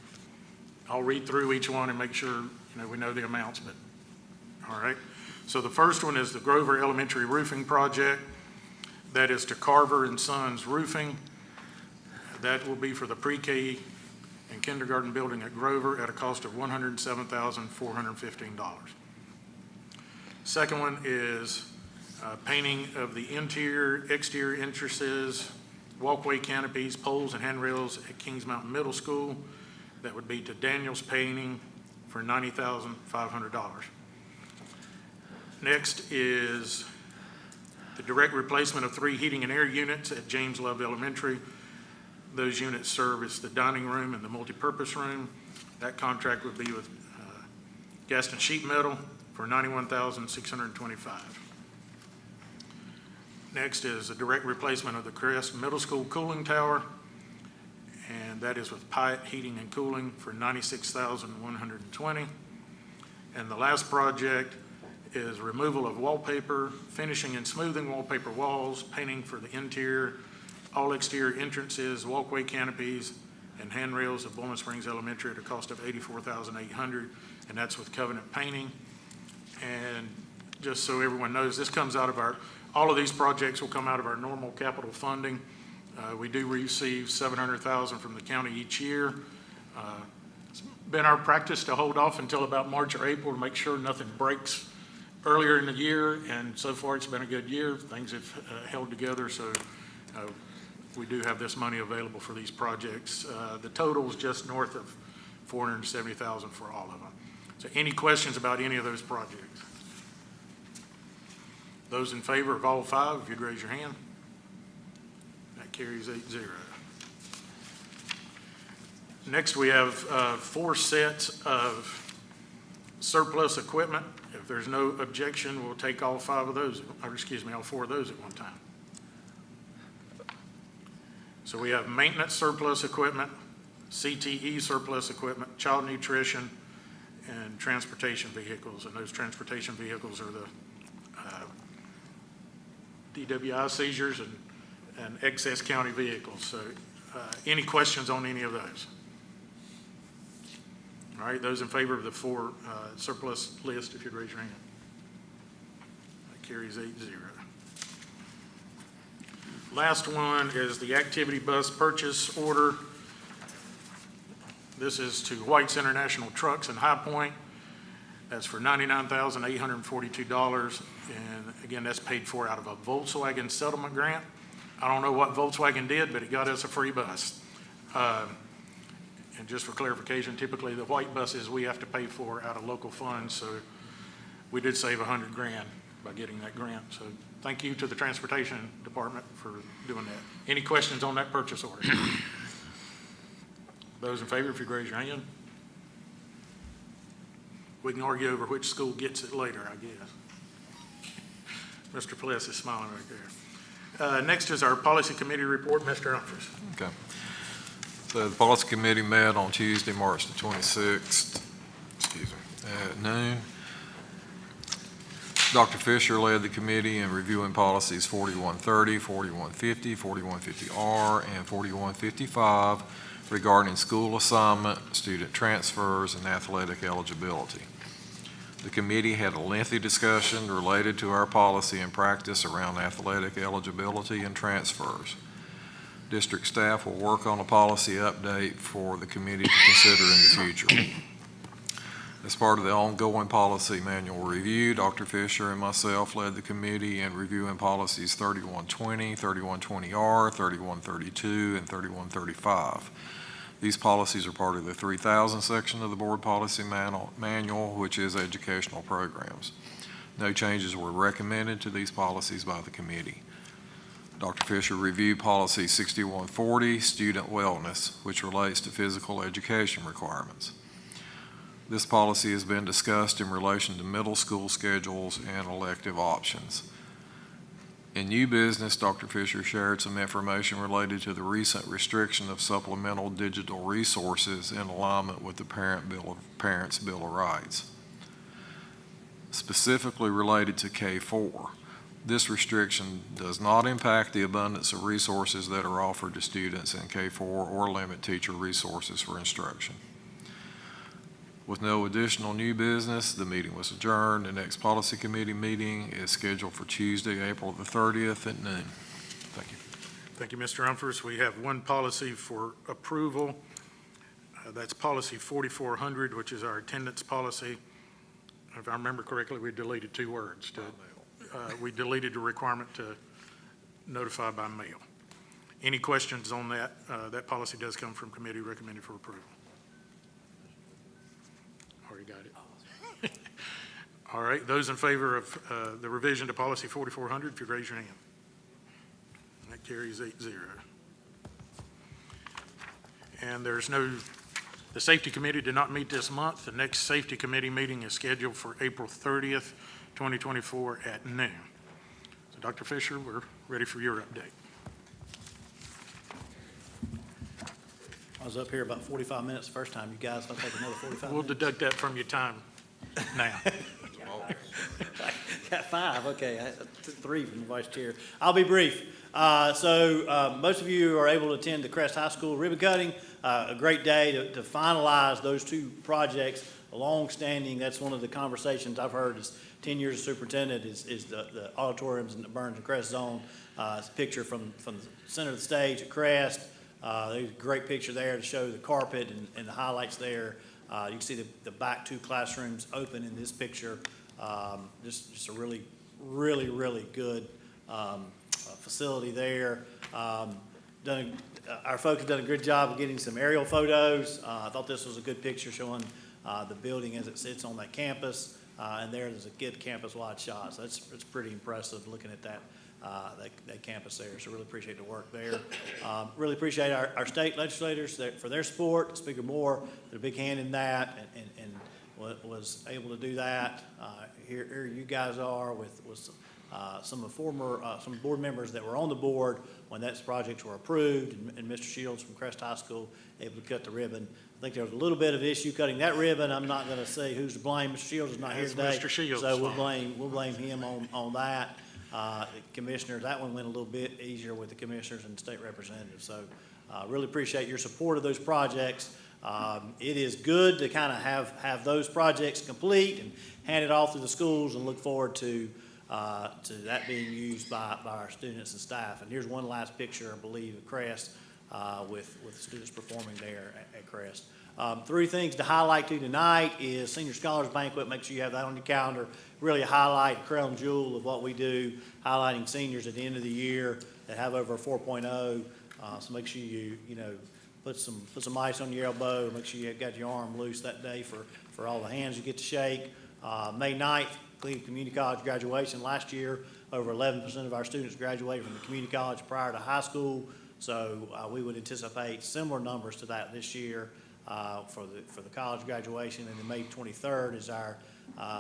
I'll read through each one and make sure we know the amounts, but, all right. So the first one is the Grover Elementary Roofing Project. That is to Carver and Sons Roofing. That will be for the pre-K and kindergarten building at Grover at a cost of $107,415. Second one is painting of the interior, exterior entrances, walkway canopies, poles, and handrails at Kings Mountain Middle School. That would be to Daniels Painting for $90,500. Next is the direct replacement of 3 heating and air units at James Love Elementary. Those units serve as the dining room and the multipurpose room. That contract would be with Gaston Sheet Metal for $91,625. Next is a direct replacement of the Crest Middle School cooling tower, and that is with Pyatt Heating and Cooling for $96,120. And the last project is removal of wallpaper, finishing and smoothing wallpaper walls, painting for the interior, all exterior entrances, walkway canopies, and handrails of Bowling Springs Elementary at a cost of $84,800, and that's with Covenant Painting. And just so everyone knows, this comes out of all of these projects will come out of our normal capital funding. We do receive $700,000 from the county each year. It's been our practice to hold off until about March or April to make sure nothing breaks earlier in the year, and so far it's been a good year. Things have held together, so we do have this money available for these projects. The total is just north of $470,000 for all of them. So any questions about any of those projects? Those in favor of all 5, if you'd raise your hand. That carries 8-0. Next, we have 4 sets of surplus equipment. If there's no objection, we'll take all 4 of those at one time. So we have maintenance surplus equipment, CTE surplus equipment, child nutrition, and transportation vehicles. And those transportation vehicles are the DWI seizures and excess county vehicles. So any questions on any of those? All right, those in favor of the 4 surplus list, if you'd raise your hand. That carries 8-0. Last one is the activity bus purchase order. This is to White's International Trucks in High Point. That's for $99,842. And again, that's paid for out of a Volkswagen settlement grant. I don't know what Volkswagen did, but it got us a free bus. And just for clarification, typically the white buses we have to pay for out of local funds. So we did save $100,000 by getting that grant. So thank you to the Transportation Department for doing that. Any questions on that purchase order? Those in favor, if you'd raise your hand. We can argue over which school gets it later, I guess. Mr. Pless is smiling right there. Next is our policy committee report. Mr. Humphries. Okay. So the policy committee met on Tuesday, March the 26th, at noon. Dr. Fisher led the committee in reviewing policies 4130, 4150, 4150R, and 4155 regarding school assignment, student transfers, and athletic eligibility. The committee had a lengthy discussion related to our policy and practice around athletic eligibility and transfers. District staff will work on a policy update for the committee to consider in the future. As part of the ongoing policy manual review, Dr. Fisher and myself led the committee in reviewing policies 3120, 3120R, 3132, and 3135. These policies are part of the 3000 section of the board policy manual, which is educational programs. No changes were recommended to these policies by the committee. Dr. Fisher, review policy 6140, student wellness, which relates to physical education requirements. This policy has been discussed in relation to middle school schedules and elective options. In new business, Dr. Fisher shared some information related to the recent restriction of supplemental digital resources in alignment with the Parents' Bill of Rights. Specifically related to K-4, this restriction does not impact the abundance of resources that are offered to students in K-4 or limit teacher resources for instruction. With no additional new business, the meeting was adjourned. The next policy committee meeting is scheduled for Tuesday, April the 30th at noon. Thank you. Thank you, Mr. Umphreys. We have one policy for approval. That's policy 4400, which is our attendance policy. If I remember correctly, we deleted 2 words. We deleted the requirement to notify by mail. Any questions on that? That policy does come from committee, recommended for approval. Already got it. All right, those in favor of the revision to policy 4400, if you raise your hand. That carries 8-0. And the safety committee did not meet this month. The next safety committee meeting is scheduled for April 30th, 2024 at noon. So Dr. Fisher, we're ready for your update. I was up here about 45 minutes the first time. You guys, I'll take another 45 We'll minutes. deduct that from your time now. Got 5, okay. I took 3 from the vice chair. I'll be brief. Most of you are able to attend the Crest High School ribbon cutting. A great day to finalize those 2 projects, long-standing. That's one of the conversations I've heard is 10 years as superintendent is the auditoriums in the Burns and Crest zone. It's a picture from the center of the stage at Crest. There's a great picture there to show the carpet and the highlights there. You can see the back 2 classrooms open in this picture. Just a really, really, really good facility there. Our folks have done a good job of getting some aerial photos. I thought this was a good picture showing the building as it sits on that campus. And there's a good campus-wide shot. So it's pretty impressive looking at that campus there. So really appreciate the work there. Really appreciate our state legislators for their support. Speaker Moore did a big hand in that and was able to do that. Here you guys are with some board members that were on the board when those projects were approved, and Mr. Shields from Crest High School able to cut the ribbon. I think there was a little bit of issue cutting that ribbon. I'm not going to say who's to blame. Mr. Shields is not here today. Mr. Shields' so fault. we'll blame him on that. The commissioners, that one went a little bit easier with the commissioners and state representatives. So really appreciate your support of those projects. It is good to kind of have those projects complete and hand it off to the schools and look forward to that being used by our students and staff. And here's one last picture, I believe, of Crest with students performing there at Crest. 3 things to highlight to tonight is Senior Scholars Banquet. Make sure you have that on your calendar. Really a highlight, a crown jewel of what we do, highlighting seniors at the end of the year that have over a 4.0. So make sure you put some ice on your elbow. Make sure you got your arm loose that day for all the hands you get to shake. May 9th, Cleveland Community College graduation. Last year, over 11% of our students graduated from the community college prior to high school. So we would anticipate similar numbers to that this year for the college graduation. And then May 23rd is our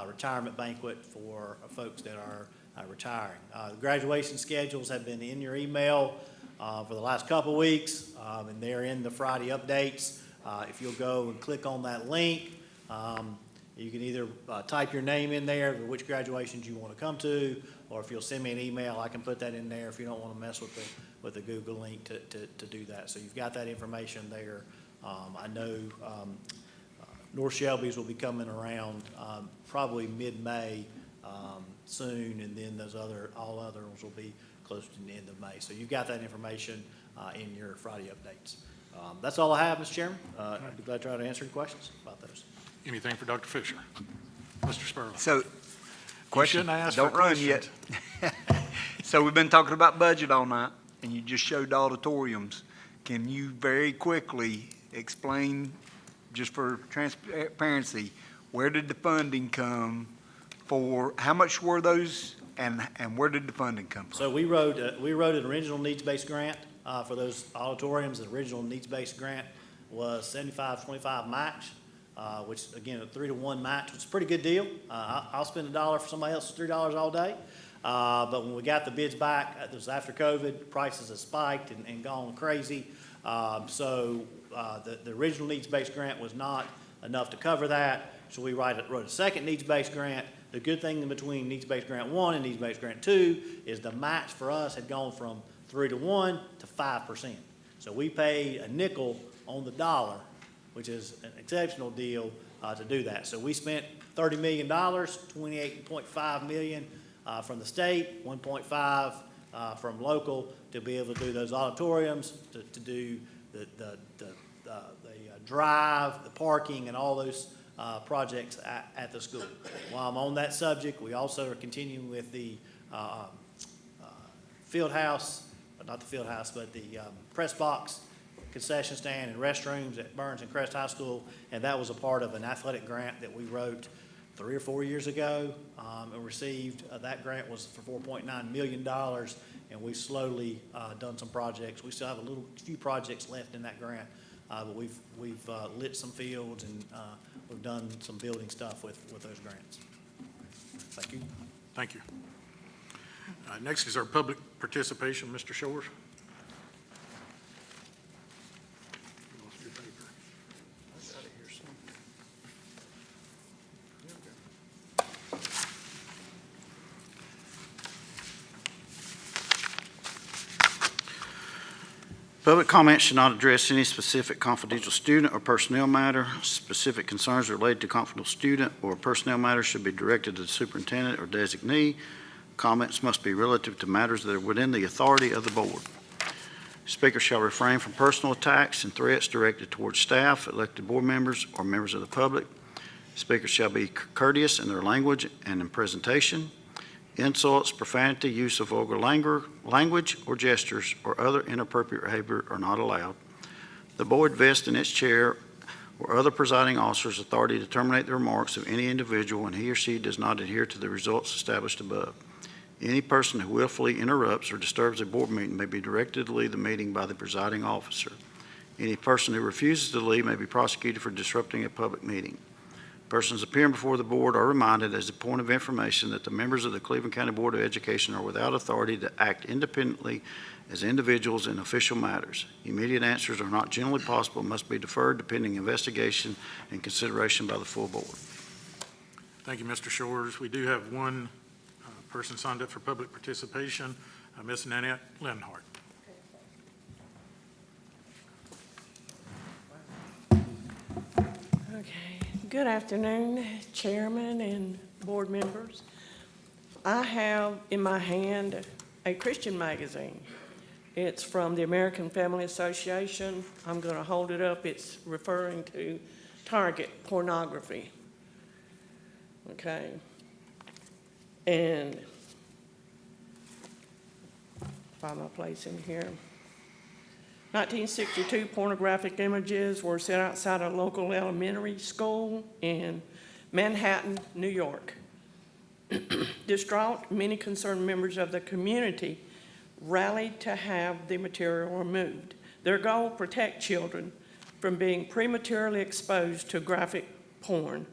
retirement banquet for folks that are retiring. The graduation schedules have been in your email for the last couple weeks, and they're in the Friday updates. If you'll go and click on that link, you can either type your name in there, which graduations you want to come to, or if you'll send me an email, I can put that in there if you don't want to mess with the Google link to do that. So you've got that information there. I know North Shelby's will be coming around probably mid-May soon, and then all others will be close to the end of May. So you've got that information in your Friday updates. That's all I have, Mr. Chairman. I'd be glad to try to answer any questions about those. Anything for Dr. Fisher? Mr. Spurlock? So, question, shouldn't ask for don't run yet. So we've been talking about budget all night, and you just showed auditoriums. Can you very quickly explain, just for transparency, where did the funding come for, how much were those and where did the funding come from? So we wrote an original needs-based grant for those auditoriums. The original needs-based grant was 75-25 match, which again, a 3-to-1 match, which is a pretty good deal. I'll spend $1 for somebody else, $3 all day. But when we got the bids back, it was after COVID, prices have spiked and gone crazy. So the original needs-based grant was not enough to cover that. So we wrote a second needs-based grant. The good thing in between needs-based grant 1 and needs-based grant 2 is the match for us had gone from 3-to-1 to 5%. So we paid a nickel on the dollar, which is an exceptional deal to do that. So we spent $30 million, $28.5 million from the state, 1.5 from local to be able to do those auditoriums, to do the drive, the parking, and all those projects at the school. While I'm on that subject, we also are continuing with the field house, not the field house, but the press box, concession stand, and restrooms at Burns and Crest High School, and that was a part of an athletic grant that we wrote 3 or 4 years ago and received. That grant was for $4.9 million, and we've slowly done some projects. We still have a few projects left in that grant, but we've lit some fields and we've done some building stuff with those grants. Thank you. Thank you. Next is our public participation. Mr. Shores. You lost your paper. I got it here somewhere. Public comment should not address any specific confidential student or personnel matter. Specific concerns related to confidential student or personnel matters should be directed to the superintendent or designee. Comments must be relative to matters that are within the authority of the board. Speaker shall refrain from personal attacks and threats directed towards staff, elected board members, or members of the public. Speakers shall be courteous in their language and in presentation. Insults, profanity, use of vulgar language or gestures, or other inappropriate behavior are not allowed. The board vests in its chair or other presiding officer's authority to terminate the remarks of any individual when he or she does not adhere to the results established above. Any person who willfully interrupts or disturbs a board meeting may be directed to leave the meeting by the presiding officer. Any person who refuses to leave may be prosecuted for disrupting a public meeting. Persons appearing before the board are reminded as a point of information that the members of the Cleveland County Board of Education are without authority to act independently as individuals in official matters. Immediate answers are not generally possible and must be deferred to pending investigation and consideration by the full board. Thank you, Mr. Shores. We do have one person signed up for public participation, Ms. Nanette Lenhart. Okay. Good afternoon, Chairman and board members. I have in my hand a Christian magazine. It's from the American Family Association. I'm going to hold it up. It's referring to target pornography. Okay. And find my place in here. 1962 pornographic images were set outside a local elementary school in Manhattan, New York. Distraught, many concerned members of the community rallied to have the material removed. Their goal: protect children from being prematurely exposed to graphic porn.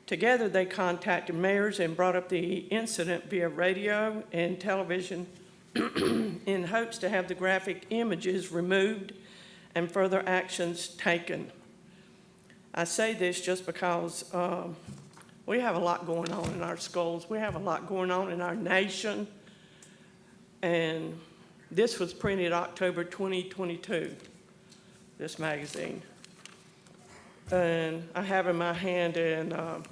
Together, they contacted mayors and brought up the incident via radio and television in hopes to have the graphic images removed and further actions taken. I say this just because we have a lot going on in our schools. We have a lot going on in our nation. And this was printed October 2022, this magazine. And I have in my hand an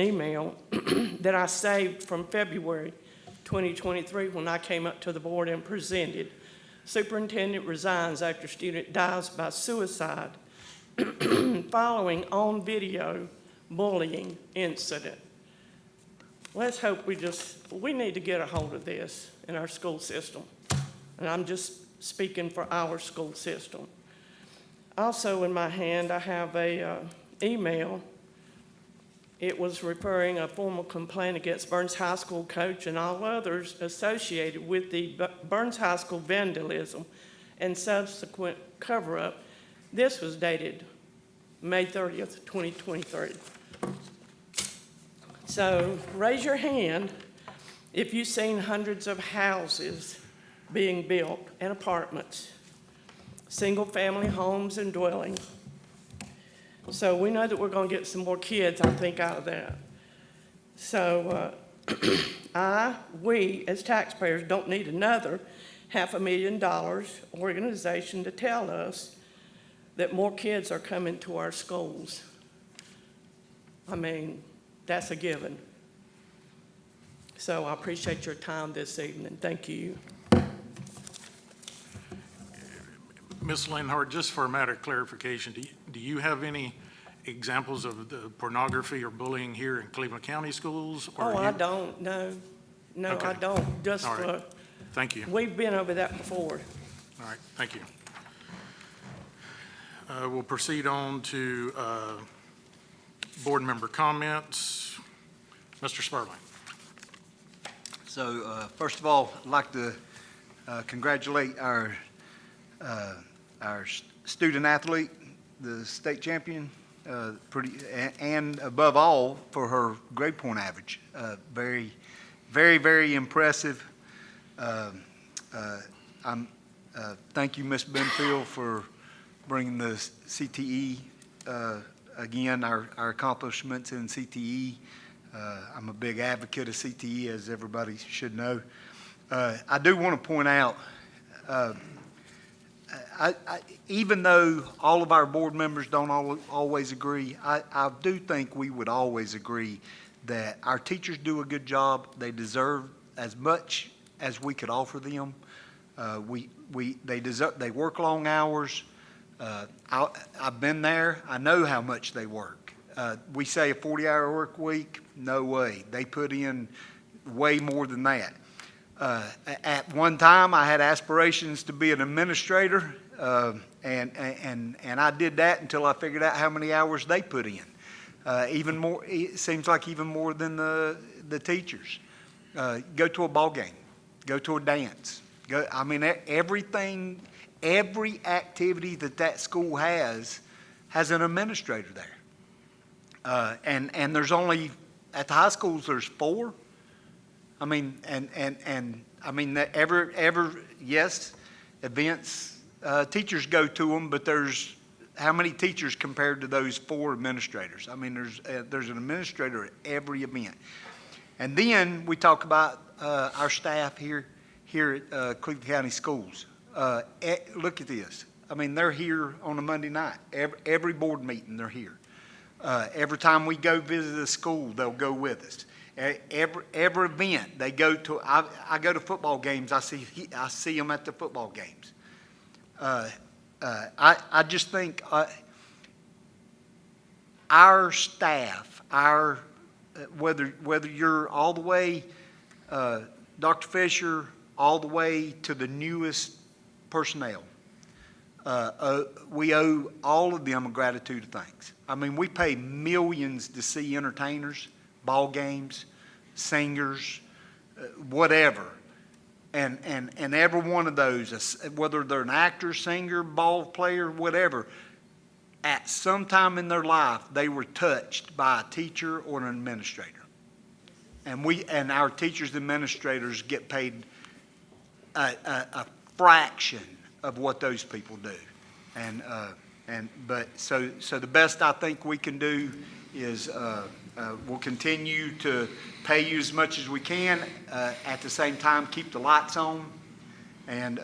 email that I saved from February 2023 when I came up to the board and presented. Superintendent resigns after student dies by suicide following on video bullying incident. Let's hope we need to get a hold of this in our school system. And I'm just speaking for our school system. Also in my hand, I have a email. it was referring a formal complaint against Burns High School coach and all others associated with the Burns High School vandalism and subsequent cover-up. This was dated May 30th, 2023. So raise your hand if you've seen hundreds of houses being built and apartments, single-family homes and dwellings. So we know that we're going to get some more kids, I think, out of that. So we as taxpayers don't need another $500,000 organization to tell us that more kids are coming to our schools. I mean, that's a given. So I appreciate your time this evening. Thank you. Ms. Lenhart, just for a matter of clarification, do you have any examples of the pornography or bullying here in Cleveland County schools? Or I don't, no. No, Okay. I don't. Just All right. Thank you. we've been over that before. All right, thank you. We'll proceed on to board member comments. Mr. Sperling. So, first of all, I'd like to congratulate our student athlete, the state champion, and above all, for her grade point average. Very, very, very impressive. Thank you, Ms. Benfield, for bringing the CTE, again, our accomplishments in CTE. I'm a big advocate of CTE, as everybody should know. I do want to point out, even though all of our board members don't always agree, I do think we would always agree that our teachers do a good job. They deserve as much as we could offer them. They work long hours. I've been there. I know how much they work. We say a 40-hour work week. No way. They put in way more than that. At one time, I had aspirations to be an administrator, and I did that until I figured out how many hours they put in. Even more. It seems like even more than the teachers. Go to a ball game. Go to a dance. Everything. Every activity that school has an administrator there. And there's only, at the high schools, there's 4. Yes, events, teachers go to them, but there's, how many teachers compared to those 4 administrators? There's an administrator at every event. And then we talk about our staff here at Cleveland County Schools. Look at this. They're here on a Monday night. Every board meeting, they're here. Every time we go visit a school, they'll go with us. Every event they go to, I go to football games. I see them at the football games. I just think our staff, whether you're all the way, Dr. Fisher, all the way to the newest personnel, we owe all of them a gratitude of thanks. We pay millions to see entertainers, ball games, singers, whatever. And every one of those, whether they're an actor, singer, ball player, whatever, at some time in their life, they were touched by a teacher or an administrator. And our teachers and administrators get paid a fraction of what those people do. So the best I think we can do is we'll continue to pay you as much as we can. At the same time, keep the lights on, and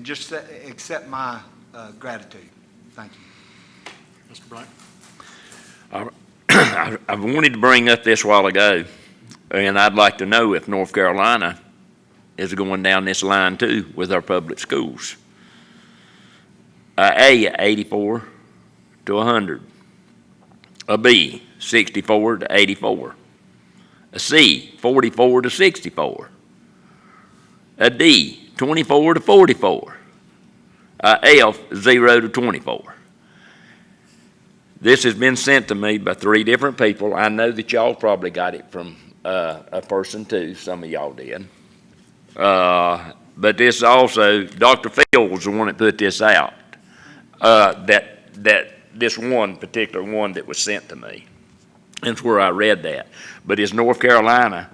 just accept my gratitude. Thank you. Mr. Bryant. I wanted to bring up this a while ago, and I'd like to know if North Carolina is going down this line too with our public schools. A, 84 to 100. A B, 64 to 84. A C, 44 to 64. A D, 24 to 44. A F, 0 to 24. This has been sent to me by 3 different people. I know that y'all probably got it from a person too, some of y'all did. But this also, Dr. Field was the one that put this out, this one particular one that was sent to me. That's where I read that. But is North Carolina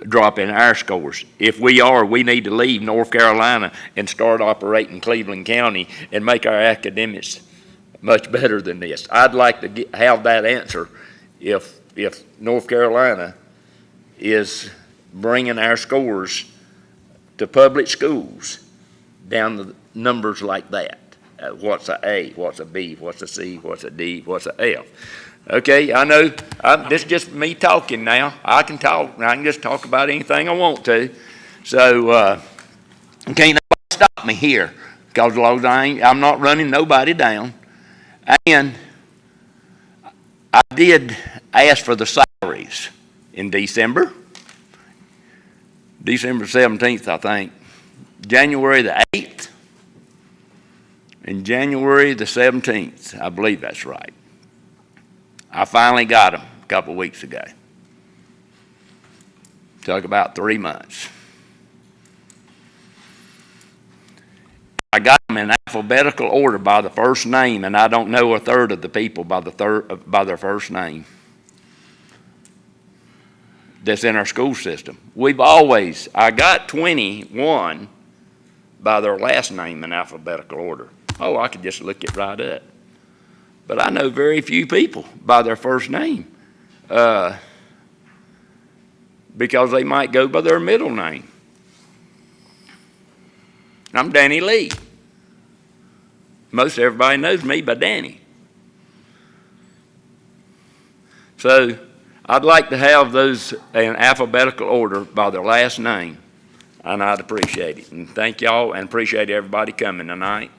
dropping our scores? If we are, we need to leave North Carolina and start operating Cleveland County and make our academics much better than this. I'd like to have that answer if North Carolina is bringing our scores to public schools down to numbers like that. What's a A, what's a B, what's a C, what's a D, what's a F? Okay, I know, this is just me talking now. I can talk, I can just talk about anything I want to. So, can't nobody stop me here, because as long as I'm not running nobody down. And I did ask for the salaries in December 17th, I think, January the 8th, and January the 17th. I believe that's right. I finally got them a couple of weeks ago. Took about 3 months. I got them in alphabetical order by the first name, and I don't know a third of the people by their first name that's in our school system. I got 21 by their last name in alphabetical order. Oh, I could just look it right up. But I know very few people by their first name because they might go by their middle name. I'm Danny Lee. Most everybody knows me by Danny. So I'd like to have those in alphabetical order by their last name, and I'd appreciate it. And thank y'all, and appreciate everybody coming tonight.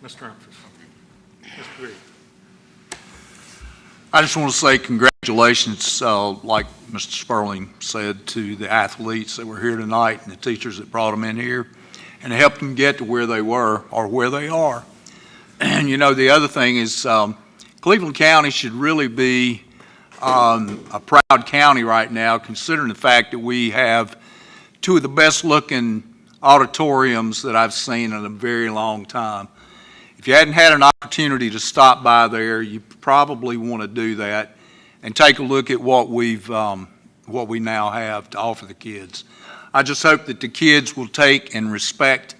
Mr. Humphries. Mr. Green. I just want to say congratulations, like Mr. Sperling said, to the athletes that were here tonight and the teachers that brought them in here and helped them get to where they were or where they are. And, you know, the other thing is Cleveland County should really be a proud county right now, considering the fact that we have 2 of the best-looking auditoriums that I've seen in a very long time. If you hadn't had an opportunity to stop by there, you probably want to do that and take a look at what we now have to offer the kids. I just hope that the kids will take and respect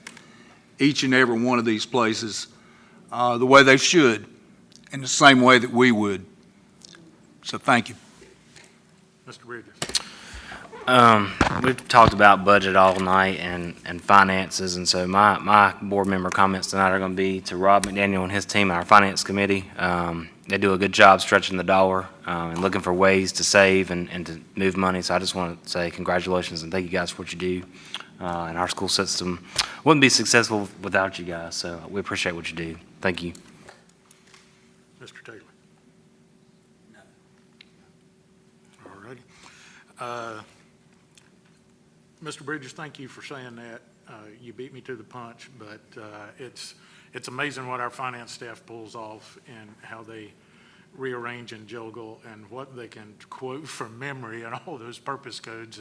each and every one of these places the way they should, in the same way that we would. So thank you. Mr. Bridges. We've talked about budget all night and finances, and so my board member comments tonight are going to be to Rob McDaniel and his team on our finance committee. They do a good job stretching the dollar and looking for ways to save and to move money. So I just want to say congratulations and thank you guys for what you do. And our school system wouldn't be successful without you guys, so we appreciate what you do. Thank you. Mr. Taylor. No. All righty. Mr. Bridges, thank you for saying that. You beat me to the punch, but it's amazing what our finance staff pulls off and how they rearrange and juggle and what they can quote from memory and all those purpose codes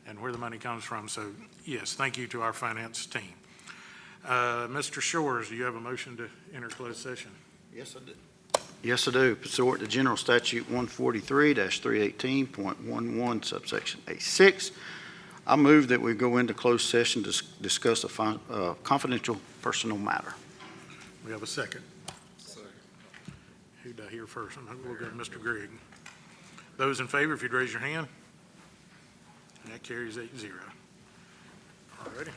and where the money comes from. So, yes, thank you to our finance team. Mr. Shores, do you have a motion to enter closed session? Yes, I do. Yes, I do. Pursuant to General Statute 143-318.11, subsection A6, I move that we go into closed session to discuss a confidential personal matter. We have a second. Second. Who did I hear first? We'll go to Mr. Grigg. Those in favor, if you'd raise your hand. That carries 8-0. All righty.